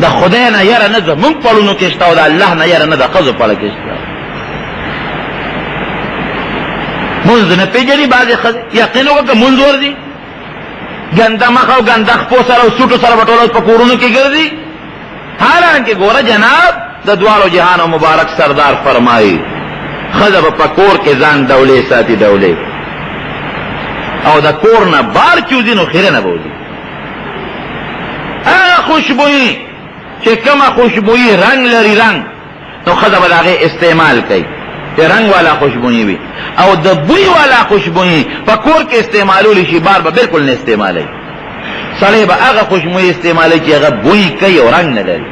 د خدای نه یره نه زمونږ پړونو کې شته او د الله نه یره نه د ښځو پړه کې شته مونځ نه پېژني بعضې ښځې یقین وکړه که مونځ ورځي ګنده مخ او ګنده خپو سره او سوټو سره به ټوله په کورونو کې ګرځي حالانکې ګوره جناب د دواړو جهانو مبارک سردار فرمایي ښځه به په کور کې ځان دولې ساتي دولې او د کور نه بار چې وځي نو خیره نه به وځي هغه خوشبویي چې کومه خوشبویي رنګ لري رنګ نو ښځه به د هغې استعمال کوي چې رنګ والا خوشبویي وي او د بوی والا خوشبویي په کور کې استعمالولی شي بار به بالکل نه استعمالوي سړی به هغه خوشبویي استعمالوي چې هغه بوی کوي او رنګ نه لري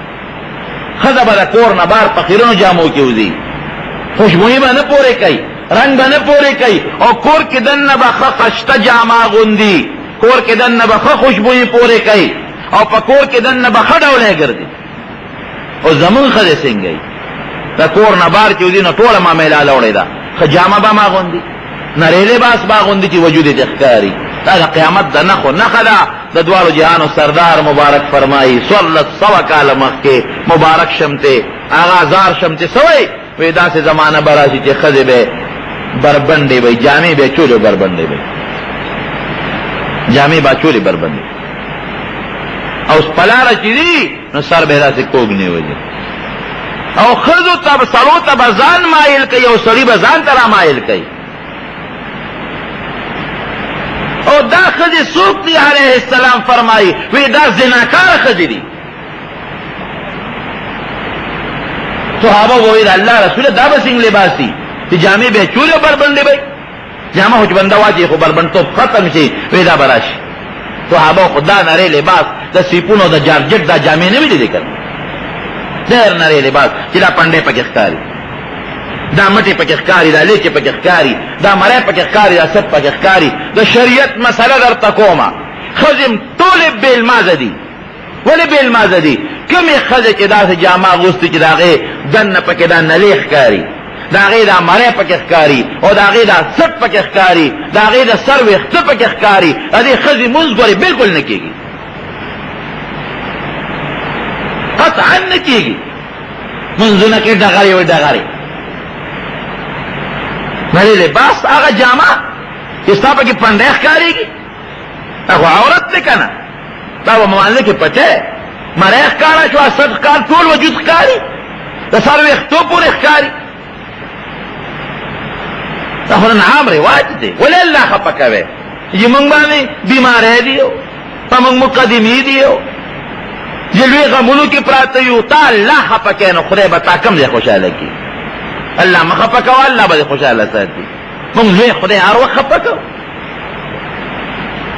ښځه به د کور نه بار په خیرنو جامو کې وځي خوشبویي به نه پورې کوي رنگ به نه پورې کوي او کور کې دننه به ښه خشته جامه غوندي کور کې دننه به ښه خوشبویي پورې کوي او په کور کې دننه به ښه ډولی ګرځي او زمونږ ښځې څنګه وي د کور نه بار چې وځي نو ټوله معامله لوړې ده ښه جامه به ما غوندي نری لباس به غوندي چې وجود یې ښکاري دا د قیامت د نښو نښه ده د دواړو جهانو سردار مبارک فرمایي 1400 کاله مخکې مبارک شمتې هغه زار شمتې سوی وی داسې زمانه به راشي چې ښځې به بربندې وي جامې به چولې بربندې وي جامې به چولې بربندې او سپلاره چې دي نو سر به داسې کوږ نیولي او ښځو ته سړو ته به ځان مایل کوي او سړي به ځان ته را مایل کوي او دا ښځې څوک دي علیه السلام فرمایي وی دا زناکاره ښځې دي صحابه وویل الله رسوله دا به څنګه لباس دي چې جامې به چولې بربندې وي جامه خو چې بنده واچي خو بربندتوب ختم شي وی دا به راشي صحابه خو دا نری لباس د سیپونو د جارجټ دا جامې نه وي لیدې کړې ډېر نری لباس چې دا پنډې پکې ښکاري دا مټې پکې ښکاري دا لیچې پکې ښکاري دا مری پکې ښکاري دا سپ پکې ښکاري د شریعت مسله درته کومه ښځې ټولې بېلمازه دي ولې بېلمازه دي کومې ښځې چې داسې جامه اغوستې چې د هغې دننه پکې دا نلې ښکاري د هغې دا مری پکې ښکاري او د هغې دا سپ پکې ښکاري د هغې د سر ویښته پکې ښکاري د دې ښځې مونځ ګورې بلکل نه کېږي قطعا نه کېږي منځونه کې ډغرې وي ډغرې نری لباس هغه جامه چې ستا پکې پنډی ښکارېږي دا خو عورت دی که نه دا به ممانځه کې پټی مری ښکاره شوه سر ښکار ټول وجود ښکاري د سر ویښتو پورې ښکاري دا خو نن عام رواج دی ولې الله خفه کوې چې موږ باندې بیماری دي په موږ مقدمې دي چې لوی غمونو کې پراته یو تا الله خفه کوې نو خدای به تا کم ځای خوشحاله کړي الله مه خفه کوه الله به دې خوشحاله ساتي موږ لوی خدای هر وخت خفه کوو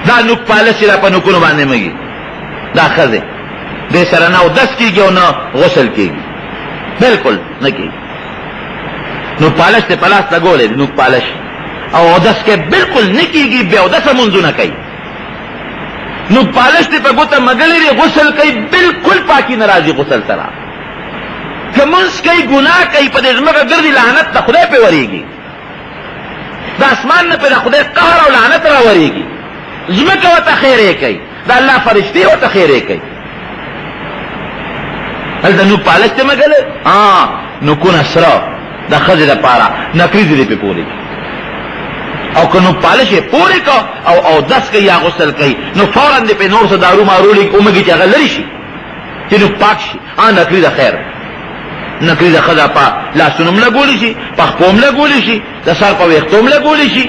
دا نوک پالش چې دا په نوکونو باندې مږي دا ښځې دې سره نه اودس کېږي او نه غسل کېږي بلکل نه کېږي نوک پالش ته په لاس لګولی دی نوک پالش او اودس کې بلکل نه کېږي بیا اودسه مونځونه کوي نوک پالش ته په ګوته مږلی دی غسل کوي بلکل پاکي نه راځي غسل سره که مونځ کوي ګناه کوي په دې ځمکه ګرځي لعنت د خدای پې ورېږي د اسمان نه پې د خدای قهر او لعنت را ورېږي ځمکه ورته خیرې کوي د الله فرشتې ورته خیرې کوي هلته نوک پالش ته مږلی نوکونه سره د ښځې دپاره نکریزې دې پې پورې او که نوک پالش یې پورې که او اودس کوي یا غسل کوي نو فورا دې پې نور څه دارو مارو ومږي چې هغه لرې شي چې نوک پاک شي نکریزه خیر نکریزه ښځه په لاسونو هم لګولی شي په خپو هم لګولی شي د سر په ویښتو هم لګولی شي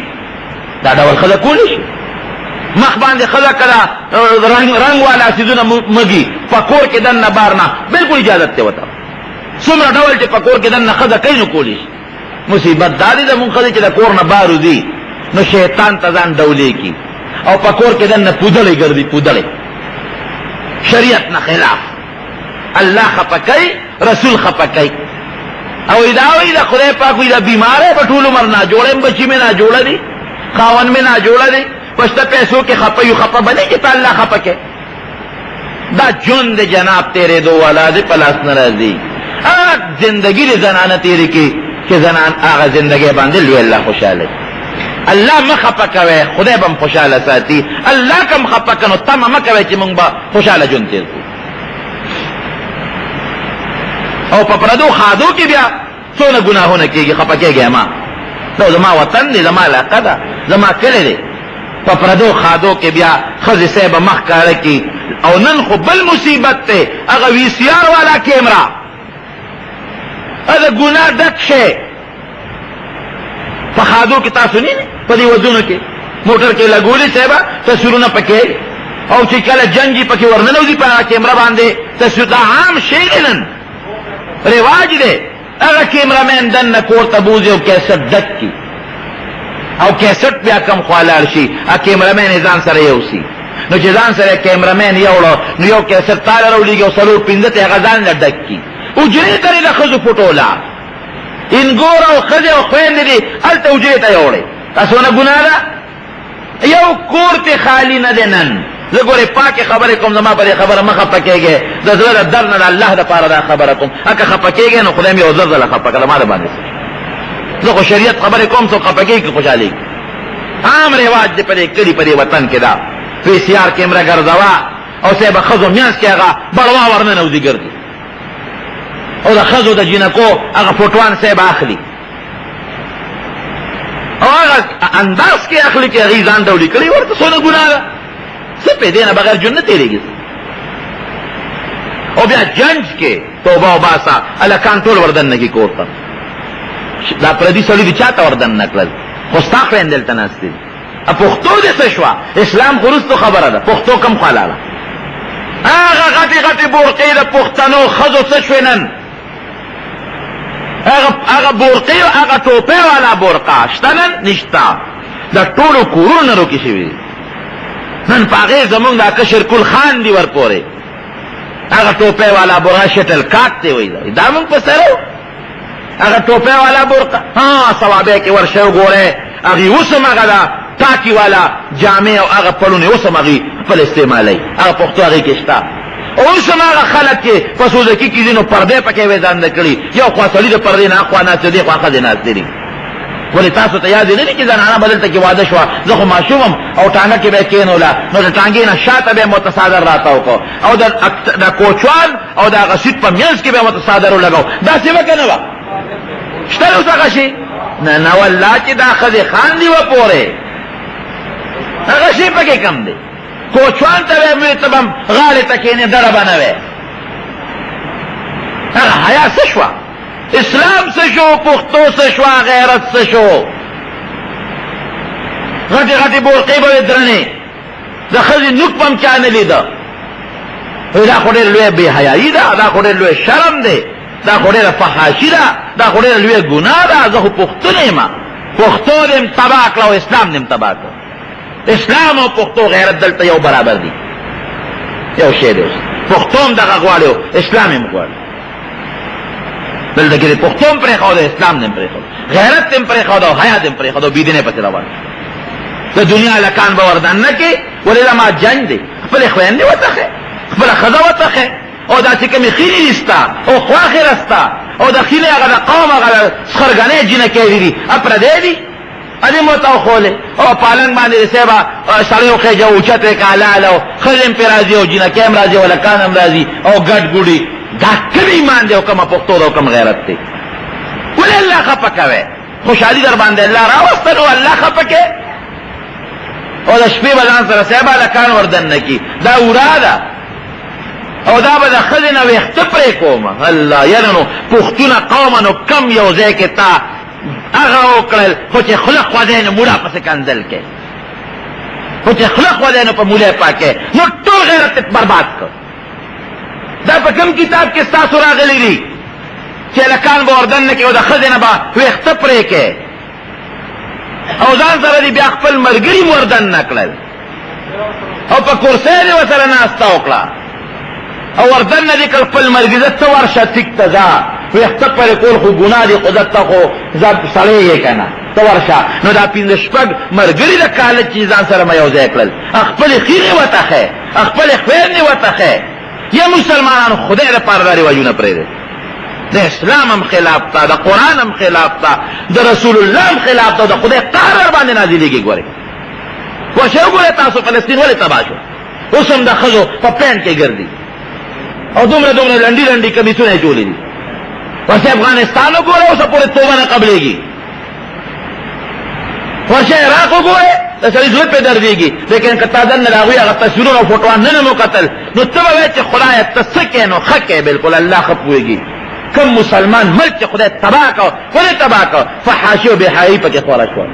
دا ډول ښځه کولی شي مخ باندې ښځه کله رنګ والا څیزونه مږي په کور کې دننه بار نه بلکل اجازت دی ورته څومره ډول چې په کور کې دننه ښځه کوي نو کولی شي مصیبت دا دی زمونږ ښځې چې د کور نه بار وځي نو شیطان ته ځان ډولې کي او په کور کې دننه پودړې ګرځي پودړې شریعت نه خلاف الله خپکای رسول خپکای او اداوی دا خدای پاک وی دا بیماره په ټول عمر نه جوړم بچی مې نه جوړه دي خاون مې نه جوړه دي پښته پیسو کې خپایو خپه بنه کې ته الله خپکه دا جون دے جناب تیرے دو اولاد پلاس ناراضی زندگی دے زنانہ تیرے کی کہ زنان آغا زندگی باندې لوی اللہ خوشحال اللہ مخپکوے خدای بم خوشحال ساتی اللہ کم خپکنو تم مکوے چی منگ با خوشحال جون تیر کو او پپردو خادو کی بیا سونا گناہونا کی گی خپکے گیا ما نو زما وطن دی زما علاقہ دا زما کلے دی پپردو خادو کے بیا خز سیب مخ کارکی او نن خو بل مصیبت تے اگا وی سی آر والا کیمرا اگا گناہ ڈک شے پخادو کی تاسو نہیں پدی ودونو کی موٹر کے لگولی سیبا تصویرونا پکے او چی کل جنگی پکی ورننو دی پا کیمرا باندے تصویر دا عام شیلنن رواج دے اگا کیمرا مین دن نکور تبوزی او کیسٹ ڈک کی او کیسٹ بیا کم خوالار شی ا کیمرا مین ازان سر یوسی نو چې ځان سره کیمرامین یوړو نو یو کیسټ تار راولېږي او سلور پنځه ته هغه ځان له ډک کي اجرې ترې د ښځو پټولا انګور او ښځې او خویندې دي هلته اجرې ته یوړې تاسو نه ګناه ده یو کور ته خالي نه دی نن زه ګورې پاکې خبرې کوم زما په دې خبره مه خفه کېږې د زړه د درد نه د الله دپاره دا خبره کوم که خفه کېږې نو خدای مې یو زر ځله خفه کړه ما د باندې زه خو شریعت خبرې کوم څوک خفه کېږي خوشحالېږي عام رواج دی په دې کلي په دې وطن کې دا وی سی آر کیمرا گرزوا او سیبا خزو میانس که اغا بڑوا ورنن او دی گردی او دا خزو دا جنکو اغا فوٹوان سیبا اخلی او اغا انداز کے اخلی که غیزان دولی کری ورطا سونا گناہ دا سپے دینا بغیر جن تیرے گی او بیا جنج کے توبہ و باسا اللہ کانٹول وردن نکی کورتا دا پردی سولی دی چاہتا وردن نکلل خستاق ویندل تناستی پختو دے سشوا اسلام خروس تو خبر دا پختو کم خوالالا آغا غٹی غٹی بورقی دا پختنو خزو سشوینن آغا بورقی و آغا ٹوپے والا بورقا شتنن نشتا دا طولو کورون نرو کشی وی نن پاغی زمون دا کشر کل خان دی ور پورے آغا ٹوپے والا بورقا شٹل کاٹ تے وی دا من پسرو آغا ٹوپے والا بورقا ہاں ثوابے کے ورشو گورے اغی اسم آغا دا تاکی والا جامع او آغا پلونی اسم اغی پل استعمالی آغا پختو اغی کشتا اسم آغا خلق کے پسوزکی کی دینو پردے پکے ویدان دکلی یو خواستولی دا پردے نا خواہ ناس دی خواہ خد ناس دی ولی تاسو تیادی نی کی زنانا بدلتا کی وعده شوا زخو معشومم او ٹانگا کی بے کینولا نو دا ٹانگی نا شاعتا بے متصادر راتاو کو او دا کوچوان او دا غسید پا میلز کی بے متصادرو لگاو دا سیوہ کنوا شتر اسا غشی نا واللہ چی دا خد خان دی و پورے غشی پکے کم دے کوچوان تا بے تبم غالی تکینے دربا نوے حیا سشوا اسلام سشو پختو سشوا غیرت سشو غٹی غٹی بورقی با درنے دا خزی نک پم چانے لی دا دا خوڑے لوے بے حیائی دا خوڑے لوے شرم دے دا خوڑے فحاشی دا خوڑے لوے گناہ دا زخو پختو نیما پختو دیم تباک لاو اسلام دیم تباک لاو اسلام او پختو غیرت دلتا یو برابر دی یو شیر دی پختوم دا غوالیو اسلامیم غوالیو دلتا که دی پختوم پری خواهد اسلام دیم پری خواهد غیرت دیم پری خواهد و حیات دیم پری خواهد و بیدینه پسی روان دا دنیا لکان باوردن نکی ولی دا ما جنگ دی خپل خوین دی وطخه خپل خدا وطخه او دا چکمی خیلی رستا او خواخی رستا او دا خیلی اگر دا قوم اگر سخرگانه جنکی دی اپرده دی ادی موتاو خوله او پالنگ باندې سیبا سړیو خېجه اوچته کالاله خلم پیرازي او جنکم راځي ولا کانم راځي او ګډ ګډي دا کمی مان دی او کما پختو او کم غیرت دی ول الله خپکوي خوشالي در باندې الله راوستلو الله خپکه او د شپې بدن سره سیبا لکان وردن نکی دا اوراده او دا به د خلنه وخت پرې کوم الله يرنو پختونه قومنو کم یو ځای کې تا اغا اوکڑل خوچے خلق خودے نو مولا پس کنزل کے خوچے خلق خودے نو پا مولے پاکے نو ٹول غیرت برباد کر دا پا کم کتاب کے ساسو راغلی لی چے لکان با اردن نکے او دا خزن با ویخت پرے کے او دان سر دی بیا خپل مرگری موردن نکلل او پا کرسے دی وصل ناستا اوکلا او وردن نه دي کړ خپل مرګ ته ورشه ټیک ته ځه وي خپل کول خو ګناه دي قدرت ته خو ځب سړی یې کنه ته ورشه نو دا پنځه شپږ مرګري د کال چې ځان سره مې یو ځای کړل خپل خیره وتاخه خپل خیر نه وتاخه یا مسلمانانو خدای لپاره دا رواجونه پرې د اسلام هم خلاف تا د قران هم خلاف تا د رسول الله هم خلاف تا د خدای قهر باندې نازلېږي ګوره وښه ګوره تاسو فلسطین ولې تباه شو اوس هم د ښځو په پینټ کې ګرځي او دومره لنډي لنډي کمیسونه جوړې دي وښه افغانستان وګوره اوس پورې توبه نه قبلېږي وښه عراق وګوره د سړي زړه په دردېږي لیکن که تا دننه د هغوی هغه تصویرونه او فوټوان نه مو کتل نو ته به وایې چې خدایه ته څه کوې نو ښه کوې بلکل الله ښه پوهېږي کم مسلمان ملک چې خدای تباه کو ولې تباه کو فحاشي او بېحیایي پکې خوره شوه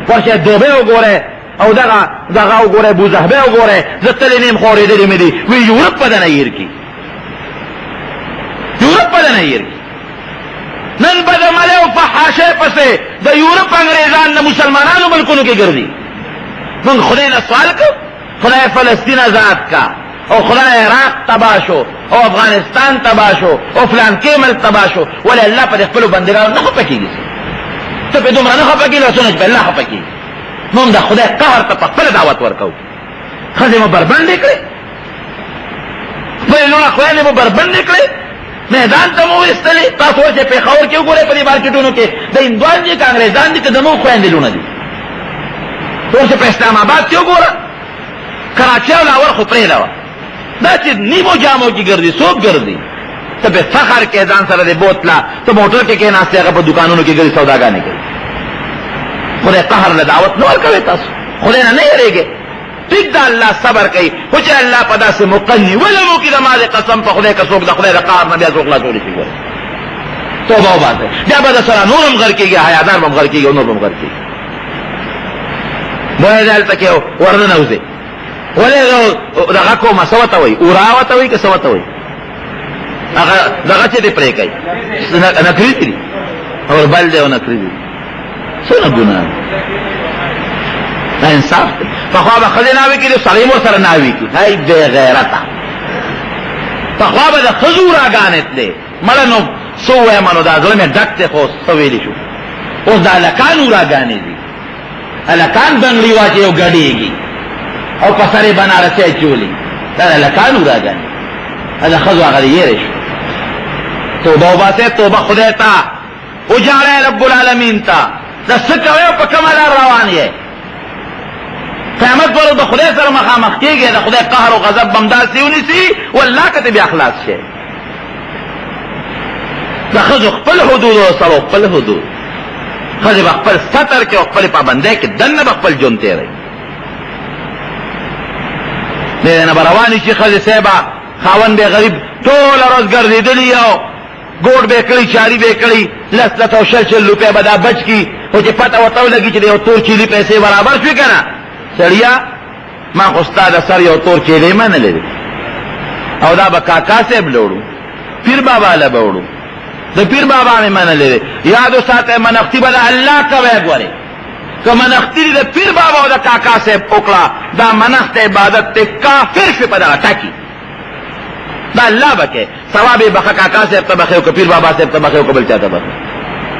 ورشه دوبۍ وګورئ او دغه وګورئ بوزهبۍ وګورئ زه تلې نیم خورېدلې مې دي وی یورپ په دنه هیر کړي یورپ په دنه هیر کړي نن به د ملې او فحاشۍ پسې د یورپ انګریزان د مسلمانانو ملکونو کې ګرځي موږ خدای نه سوال کوو خدای فلسطین آزاد کا او خدای عراق تباه شو او افغانستان تباه شو او فلان کې ملک تباه شو ولې الله په خپلو بندګانو نه خفه کېږي ته په دومره نه خفه کېږي لاسونه چې په الله خفه کېږي موږ د خدای قهر ته په خپله دعوت ورکوو ښځې مو بربنډې کړې خپلې لوڼه خویندې مو بربنډې کړې میدان ته مو ویستلې تاسو ورشئ پېښور کې وګورئ په دې مارکېټونو کې د هندوان دي که انګریزان دي که د نور خویندې لوڼه دي ورشئ په اسلام آباد کې وګوره کراچۍ او لاهور خو پرېږده وه دا چې نیمو جامو کې ګرځي څوک ګرځي ته په فخر کې ځان سره د بوتله ته موټر کې کېناستې هغه په دوکانونو کې ګرځي سوداګانې کوي خدای قهر له دعوت نه ورکوئ تاسو خدای نه یېرېږئ ټیک ده الله صبر کوي خو چې الله په داسې موقع نیولی مو کړي زما د قسم په خدای که څوک د خدای د قهر نه بیا څوک خلاصولی شي ګورئ توبه وباسئ بیا به در سره نور هم غر کېږي حیادار به هم غر کېږي او نور به هم غر کېږي باید هلته کې ورننوځئ ولې دغه کومه څه ورته وایي اورا ورته وایي که څه ورته وایي هغه دغه چې دې پرې کوي نکري دي او بل دی او نکري دي څونه ګناه دا انصاف دی پخوا به ښځې ناوې کړي سړی هم ورسره ناوې کړي هی بې غیرته پخوا به د ښځو راګانې تلې مړه نو څه ووایم نو دا زړه مې ډک دی خو څه ویلې شو اوس د هلکانو راګانې دي هلکان بنګړي واچوي او ګډېږي او په سر یې بنارسۍ اچولي دا د هلکانو راګانې دا د ښځو هغه د یېرې شو توبه وباسئ توبه خدای ته وجاړئ رب العالمین ته دا څه کوئ او په کومه لار روان یې قیامت پر د خدای سره مخامخ کېږي د خدای قهر او غضب به همداسې ونیسي والله که ته بیا خلاص شئ د ښځو خپل حدود او سړو خپل حدود ښځې به خپل ستر کې او خپلې پابندۍ کې دننه به خپل ژوند تېروي د دې نه به روانې شي ښځې صاحبه خاوند به غریب ټوله ورځ ګرځېدلي او ګوډ به یې کړي چاري به یې کړي لس لس او شل روپۍ به دا بچ کړي خو چې پته ورته ولګي چې د یو تور چیلي پیسې برابر شوې که نه سړیا ما خو ستا د سر یو تور چیلې منلې دی او دا به کاکا صاحب له وړو پیر بابا له به وړو د پیر بابا مې منلې دی یاد وساتئ منښتي به د الله کوئ ګورې که منښتي دي د پیر بابا او د کاکا صاحب وکړه دا منښت عبادت دی کافر شوې په دغه ټکي دا الله به کوي ثواب یې بخه کاکا صاحب ته بخې او که پیر بابا صاحب ته بخې او که بل چا ته بخې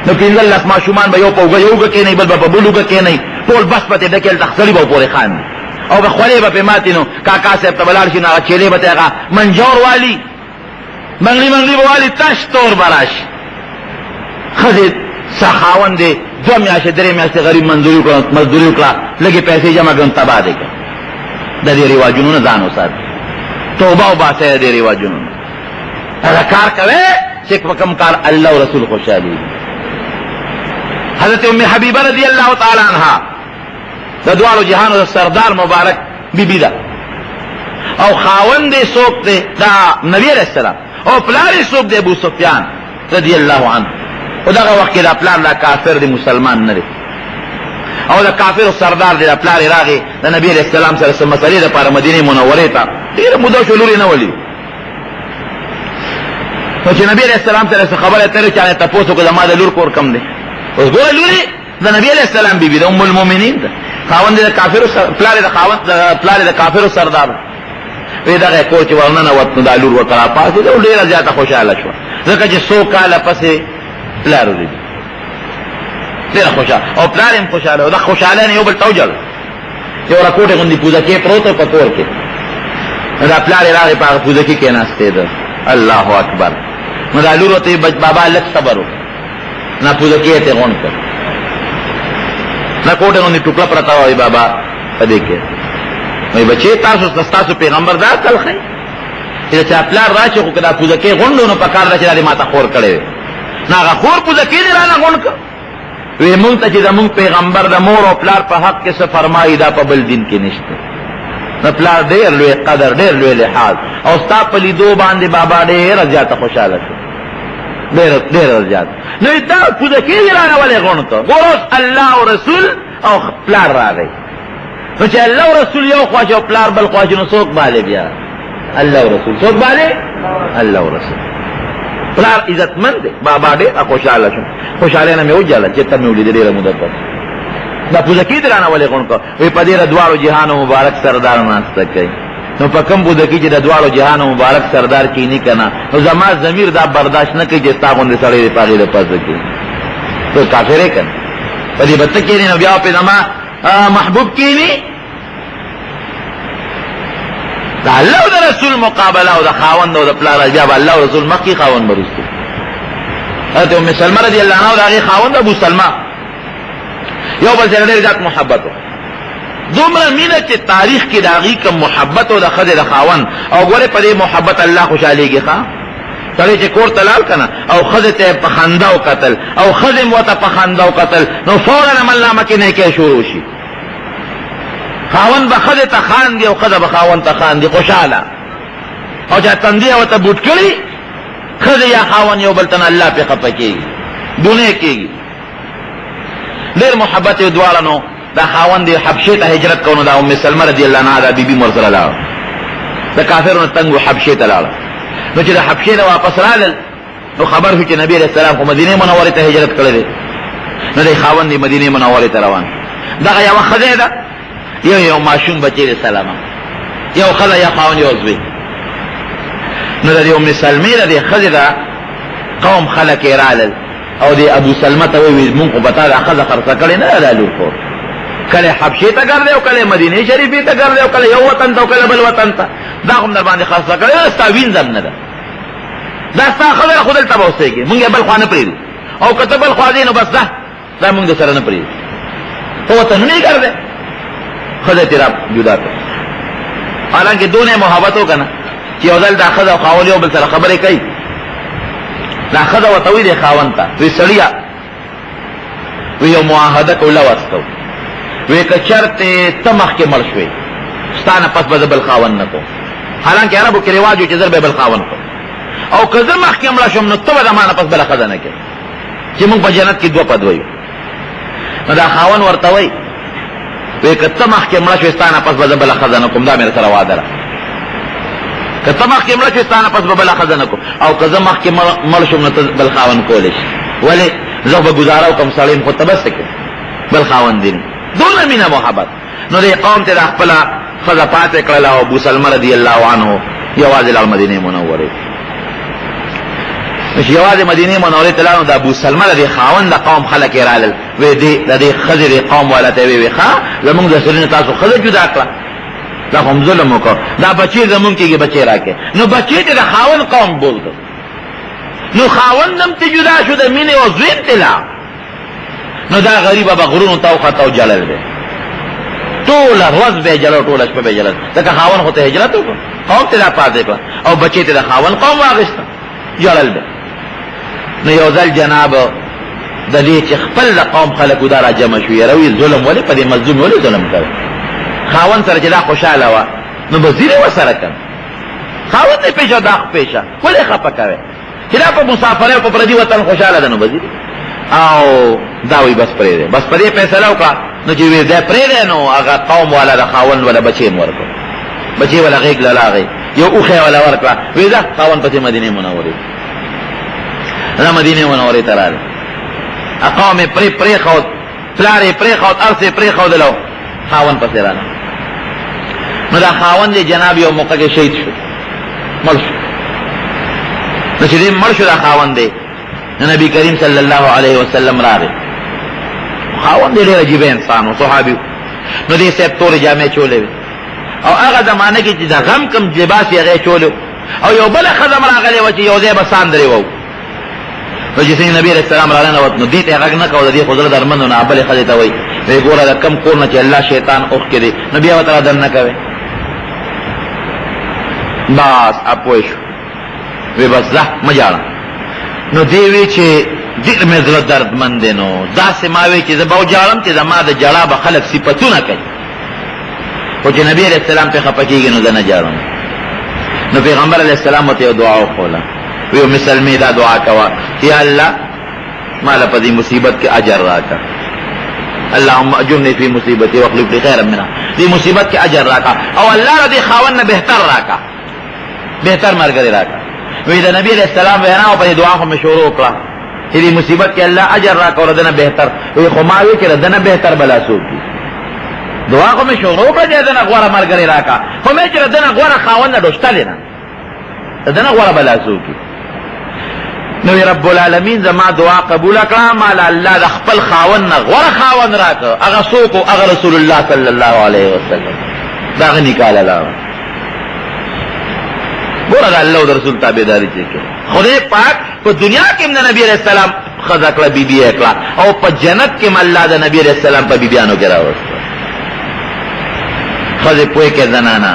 نو پنځه لس ماشومان به یو په اوږه یو اوږه کېنئ بل به په بل اوږه کېنئ ټول بس به ترې ډکې هلته سړي به پورې خاندي او که خولې به پرې ماتې نو کاکا صاحب ته به لاړ شي نو هغه چیلې به ته هغه منجور والي منګړي منګړي به والي تش تور به راشي ښځې خاوند دی 2 میاشتې 3 میاشتې غریب مزدوري وکړه لږې پیسې جمع کړم تباه دی کړه د دې رواجونو نه ځان وساتئ توبه وباسئ د دې رواجونو نه هغه کار کوئ چې په کوم کار الله او رسول خوشحالېږي حضرت ام حبیبه رضی اللہ تعالی عنہ د دوالو جهانو سردار مبارک بیبی ده او خاوند یې څوک دی دا نبی علیہ السلام او پلار یې څوک دی ابو سفیان رضی اللہ عنه او دغه وخت کې دا پلار دا کافر دی مسلمان نه دی او دا کافر سردار دی دا پلار یې راغی د نبی علیہ السلام سره څه مسلې دپاره مدینې منورې ته ډېره موده شو لور یې نه ولي نو چې نبی علیہ السلام سره څه خبره اترې چا نه تپوس وکړه زما د لور کور کم دی اوس ګوره لورې د نبی علیہ السلام بیبي د ام المؤمنین ده خاوند د کافرو پلار د کافرو سردار وی دغه کور چې ورننوت نو دا لور ورته راپاڅېده او ډېره زیاته خوشحاله شوه ځکه چې څو کاله پسې پلار ولید ډېره خوشحاله او پلار هم خوشحاله و دا خوشحاله نه یو بل ته وجړل یو راکوټې غوندې پوزکې پروت و په کور کې نو دا پلار یې راغی په هغه پوزکې کېناستېده الله اکبر نو دا لور ورته بابا لږ صبر وکړه نه پوزکې یې ترې غونډ کړ نه کوټې غوندې ټوکړه پرته وه بابا په دې کې وایي بچې ستاسو پیغمبر دا عقل ښایي چې د چا پلار راشي خو که دا پوزکې غونډ نو په کار ده چې دا دې ما ته خور کړی وی نه هغه خور پوزکې دې رانه غونډ کړ وی مونږ ته چې زمونږ پیغمبر د مور او پلار په حق کې څه فرمایي دا په بل دین کې نشته د پلار ډېر لوی قدر ډېر لوی لحاظ او ستا په لیدو باندې بابا ډېره زیاته خوشحاله شو ډېره زیاته نو دا پوزکې دې رانه ولې غونډ کړ ګوره اوس الله او رسول او پلار راغی نو چې الله او رسول یو خوا او پلار بل خوا نو څوک باندې بیا الله او رسول څوک باندې الله او رسول پلار عزتمند دی بابا ډېر خوشحاله شو خوشحاله نه مې وجاله چې ته مې ولیدې ډېره موده پس دا پوزکې دې رانه ولې غونډ کړ وایي په دې د دواړو جهانو مبارک سردار ناسته کوي نو په کوم پوزکې چې د دواړو جهانو مبارک سردار کینی که نه نو زما ضمیر دا برداشت نه کوي چې ستا غوندې سړی دی په هغې د پزه کې تو کافر یې که نه په دې به ته کښېنې نو بیا پې زما محبوب کینی دا الله او د رسول مقابله او د خاوند او د پلار بیا به الله او رسول مخکې خاوند به وروستو حضرت ام سلمه رضی الله عنها او د هغې خاوند ابو سلمه یو بل سره ډېر زیات محبت و دومره مینه چې تاریخ کې د هغې کوم محبت و د ښځې د خاوند او ګورې په دې محبت الله خوشحالېږي ښه سړی چې کور ته لاړ که نه او ښځې ته یې په خندا وکتل او ښځې م ورته په خندا وکتل نو فورا عملنامه کې نیکۍ شروع شي خاوند به ښځې ته خاندي او ښځه به خاوند ته خاندي خوشحاله او چې تندي یې ورته بوټ کړي ښځې یا خاوند یو بل ته نه الله پې خفه کېږي دونې کېږي ډېر محبت یې دواړه نو دا خاوند یې حبشې ته هجرت کوو نو دا ام سلمه رضی الله عنها دا بیبي م ورسره لاړه د کافرو نه تنګ و حبشې ته لاړه نو چې د حبشې نه واپس رالل نو خبر شو چې نبي علیه السلام خو مدینې منورې ته هجرت کړی دی نو دی خاوند یې مدینې منورې ته روان دغه یوه ښځی ده یو ماشوم بچی دی سلامه یو ښځه یا خاوند یو زوی نو د دې ام سلمې د دې ښځې ده قوم خلک یې رالل او د ابو سلمه ته وویل مونږ خو به تا دا ښځه خرڅه کړې نه ده دا لور خور کله حبشې ته ګرځې او کله مدینې شریفې ته ګرځې او کله یو وطن ته او کله بل وطن ته دا خو م در باندې خرڅه کړې ده ستا وینځم نه ده دا ستا ښځه خو دلته به اوسېږي مونږ یې بل خوا نه پرېږدو او که ته بل خوا ځې نو بس ده دا مونږ د سره نه پرېږدو خو وطنونه یې ګرځې ښځه یې را جدا کړه حالانکې دونه یې محبت وکړه نه چې یو ځل دا ښځه او خاوند یو بل سره خبرې کوي دا ښځه ورته وایي دی خاوند ته وایي سړیه وی یو معاهده کوله واستو وی که چرته ته مخکې مړ شوې ستا نه پس به زه بل خاوند نه کوم حالانکې عربو کې رواج و چې زر به بل خاوند کوم او که زه مخکې مړه شوم نو ته به د ما نه پس بله ښځه نه کوې چې موږ په جنت کې دوه په دوه یو نو دا خاوند ورته وایي وی که ته مخکې مړه شوې ستا نه پس به زه بله ښځه نه کوم دا مې سره وعده ده که ته مخکې مړه شوې ستا نه پس به بله ښځه نه کوم او که زه مخکې مړ شوم نو ته بل خاوند کولی شي ولې زه به ګزاره وکړم سړی م خو ته بس کړې بل خاوند دی دونه مینه محبت نو دې قوم ته دا خپله ښځه پاتې کړله او ابو سلمه رضی الله عنه یوازې لاړ مدینې منورې نو چې یوازې مدینې منورې ته لاړ نو د ابو سلمه د دې خاوند د قوم خلک یې رالل وی د دې ښځې د قوم والا ته وی ښه زمونږ د سړي نه تاسو ښځه جدا کړه دا خو هم ظلم وکړ دا بچې زمونږ کېږي بچې راکړې نو بچې ته د خاوند قوم بول کړ نو خاوند هم ته جدا شو د مینې او زوی ته لاړ نو دا غریبه به غرونو ته وخته او جلل دی ټوله ورځ به یې جلل ټوله شپه به یې جلل ځکه خاوند خو ته هجرت وکړ قوم ته دا پاتې کړه او بچې ته د خاوند قوم واخېسته جلل به نو یو ځل جناب د دې چې خپل د قوم خلکو دا را جمع شو یاره وي ظلم ولې په دې مظلوم ولې ظلم کوي خاوند سره چې دا خوشحاله وه نو وزیر یې ورسره کړ خاوند یې پېښه دا پېښه ولې خفه کوې چې دا په مسافرۍ او په پردي وطن خوشحاله ده نو وزیر او دا وی بس پرېږدی بس په دې فیصله وکړه نو چې وی دی پرېږدی نو هغه قوم والا د خاوند والا بچې م ورکړه بچې والا غېږ له لاغې یو اوښی والا ورکړه وی ځه خاوند پسې مدینې منورې دا مدینې منورې ته راغله قوم یې پرېښود پلار یې پرېښود ارس یې پرېښودلو خاوند پسې راغله نو نو دا خاوند جناب یو موقع کې شهید شو، مړ شو. نو چې دې مړ شو دا خاوند دی، نو نبی کریم صلی الله علیه وسلم راغی. خاوند ډېر عجیب انسان و، صحابي. نو دې صاحب تورې جامې چولې وې او هغه زمانه کې چې د غم کم لباس یې هغه چولې او یو بله ښځه راغلې وه چې یو ځای به ساندرې وو. نو چې څنګه نبي علیه السلام راننوت نو دې ته یې غږ نه کوه، د دې خو زړه درمند و. نو بلې ښځې ته وایي وی ګوره د کم کور نه چې الله شیطان اوښکې دی نو بیا ورته رادن نه کوې. بس اپوی شو، وی بس ځه مه جاړه. نو دې وی چې ډېر مې زړه دردمند دی، نو داسې ما وی چې زه به وجاړم چې زما د ژړا به خلک صفتونه کوي، خو چې نبي علیه السلام پرې خفه کېږي نو زه نه جاړم. نو پیغمبر علیه السلام ورته یو دعا وښوله، وی مسلمې دا دعا کوه یا الله ما له په دې مصیبت کې اجر راکړه، اللهم اجرني في مصیبتي واخلف لي خيرا منها. دې مصیبت کې اجر راکړه او الله را دې خاوند نه بهتر راکړه، بهتر ملګری راکړه. وی د نبی علیه السلام وینا او په دعا خو مې شروع کړه چې دې مصیبت کې الله اجر راکړه او دنه بهتر. وی خو ما وی چې دنه بهتر بلا څوک دي، دعا خو مې شروع کړه چې دنه غوړه ملګری راکړه، خو مې چې دنه غوړه خاوند نه ډوشتلې نه دنه غوړه بلا څوک دي. نو رب العالمین زما دعا قبول کړه، مال الله د خپل خاوند نه غوړه خاوند راکړه. هغه څوک او هغه رسول الله صلی الله علیه وسلم دا هغه نکاله لاړه. ګوره د الله او د رسول تابعداري چې کوي. خدای پاک په دنیا کې هم د نبي علیه السلام ښځه کړه، بیبي یې کړه، او په جنت کې هم الله د نبي علیه السلام په بیبیانو کې راوسته. ښځې پوهې کې زنانه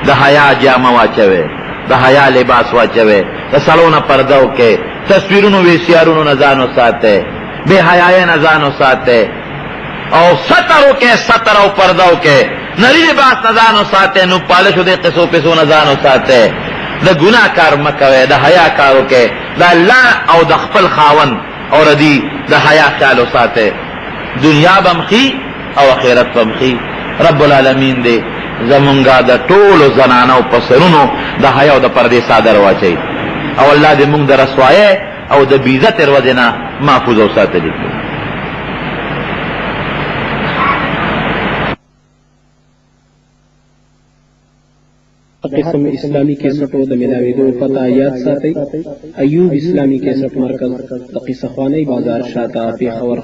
د حیا جامه واچوي، د حیا لباس واچوي، د سړو نه پرده وکړي، تصویرونو ویسیارونو نه ځان وساتئ، بې حیایۍ نه ځان وساتئ، او ستر وکړئ، ستر او پرده وکړئ، نري لباس نه ځان وساتئ، نو پالشو دې قصو پسو نه ځان وساتئ، د ګناه کار مه کوئ، د حیا کار وکړئ، د الله او د خپل خاوند او ردي د حیا خیال وساتئ. دنیا به مخي او آخرت به مخي. رب العالمین دې زمونږه د ټولو زنانو په سرونو د حیا او د پردې څادر واچوي او الله دې مونږ د رسوایۍ او د بېعزت ورځې نه محفوظ او ساتلي کړي. قسم اسلامی کیسټو د ملاویدو پته یاد ساتئ. ایوب اسلامی کیسټ مرکز د قصه خوانی بازار شاته پېښور.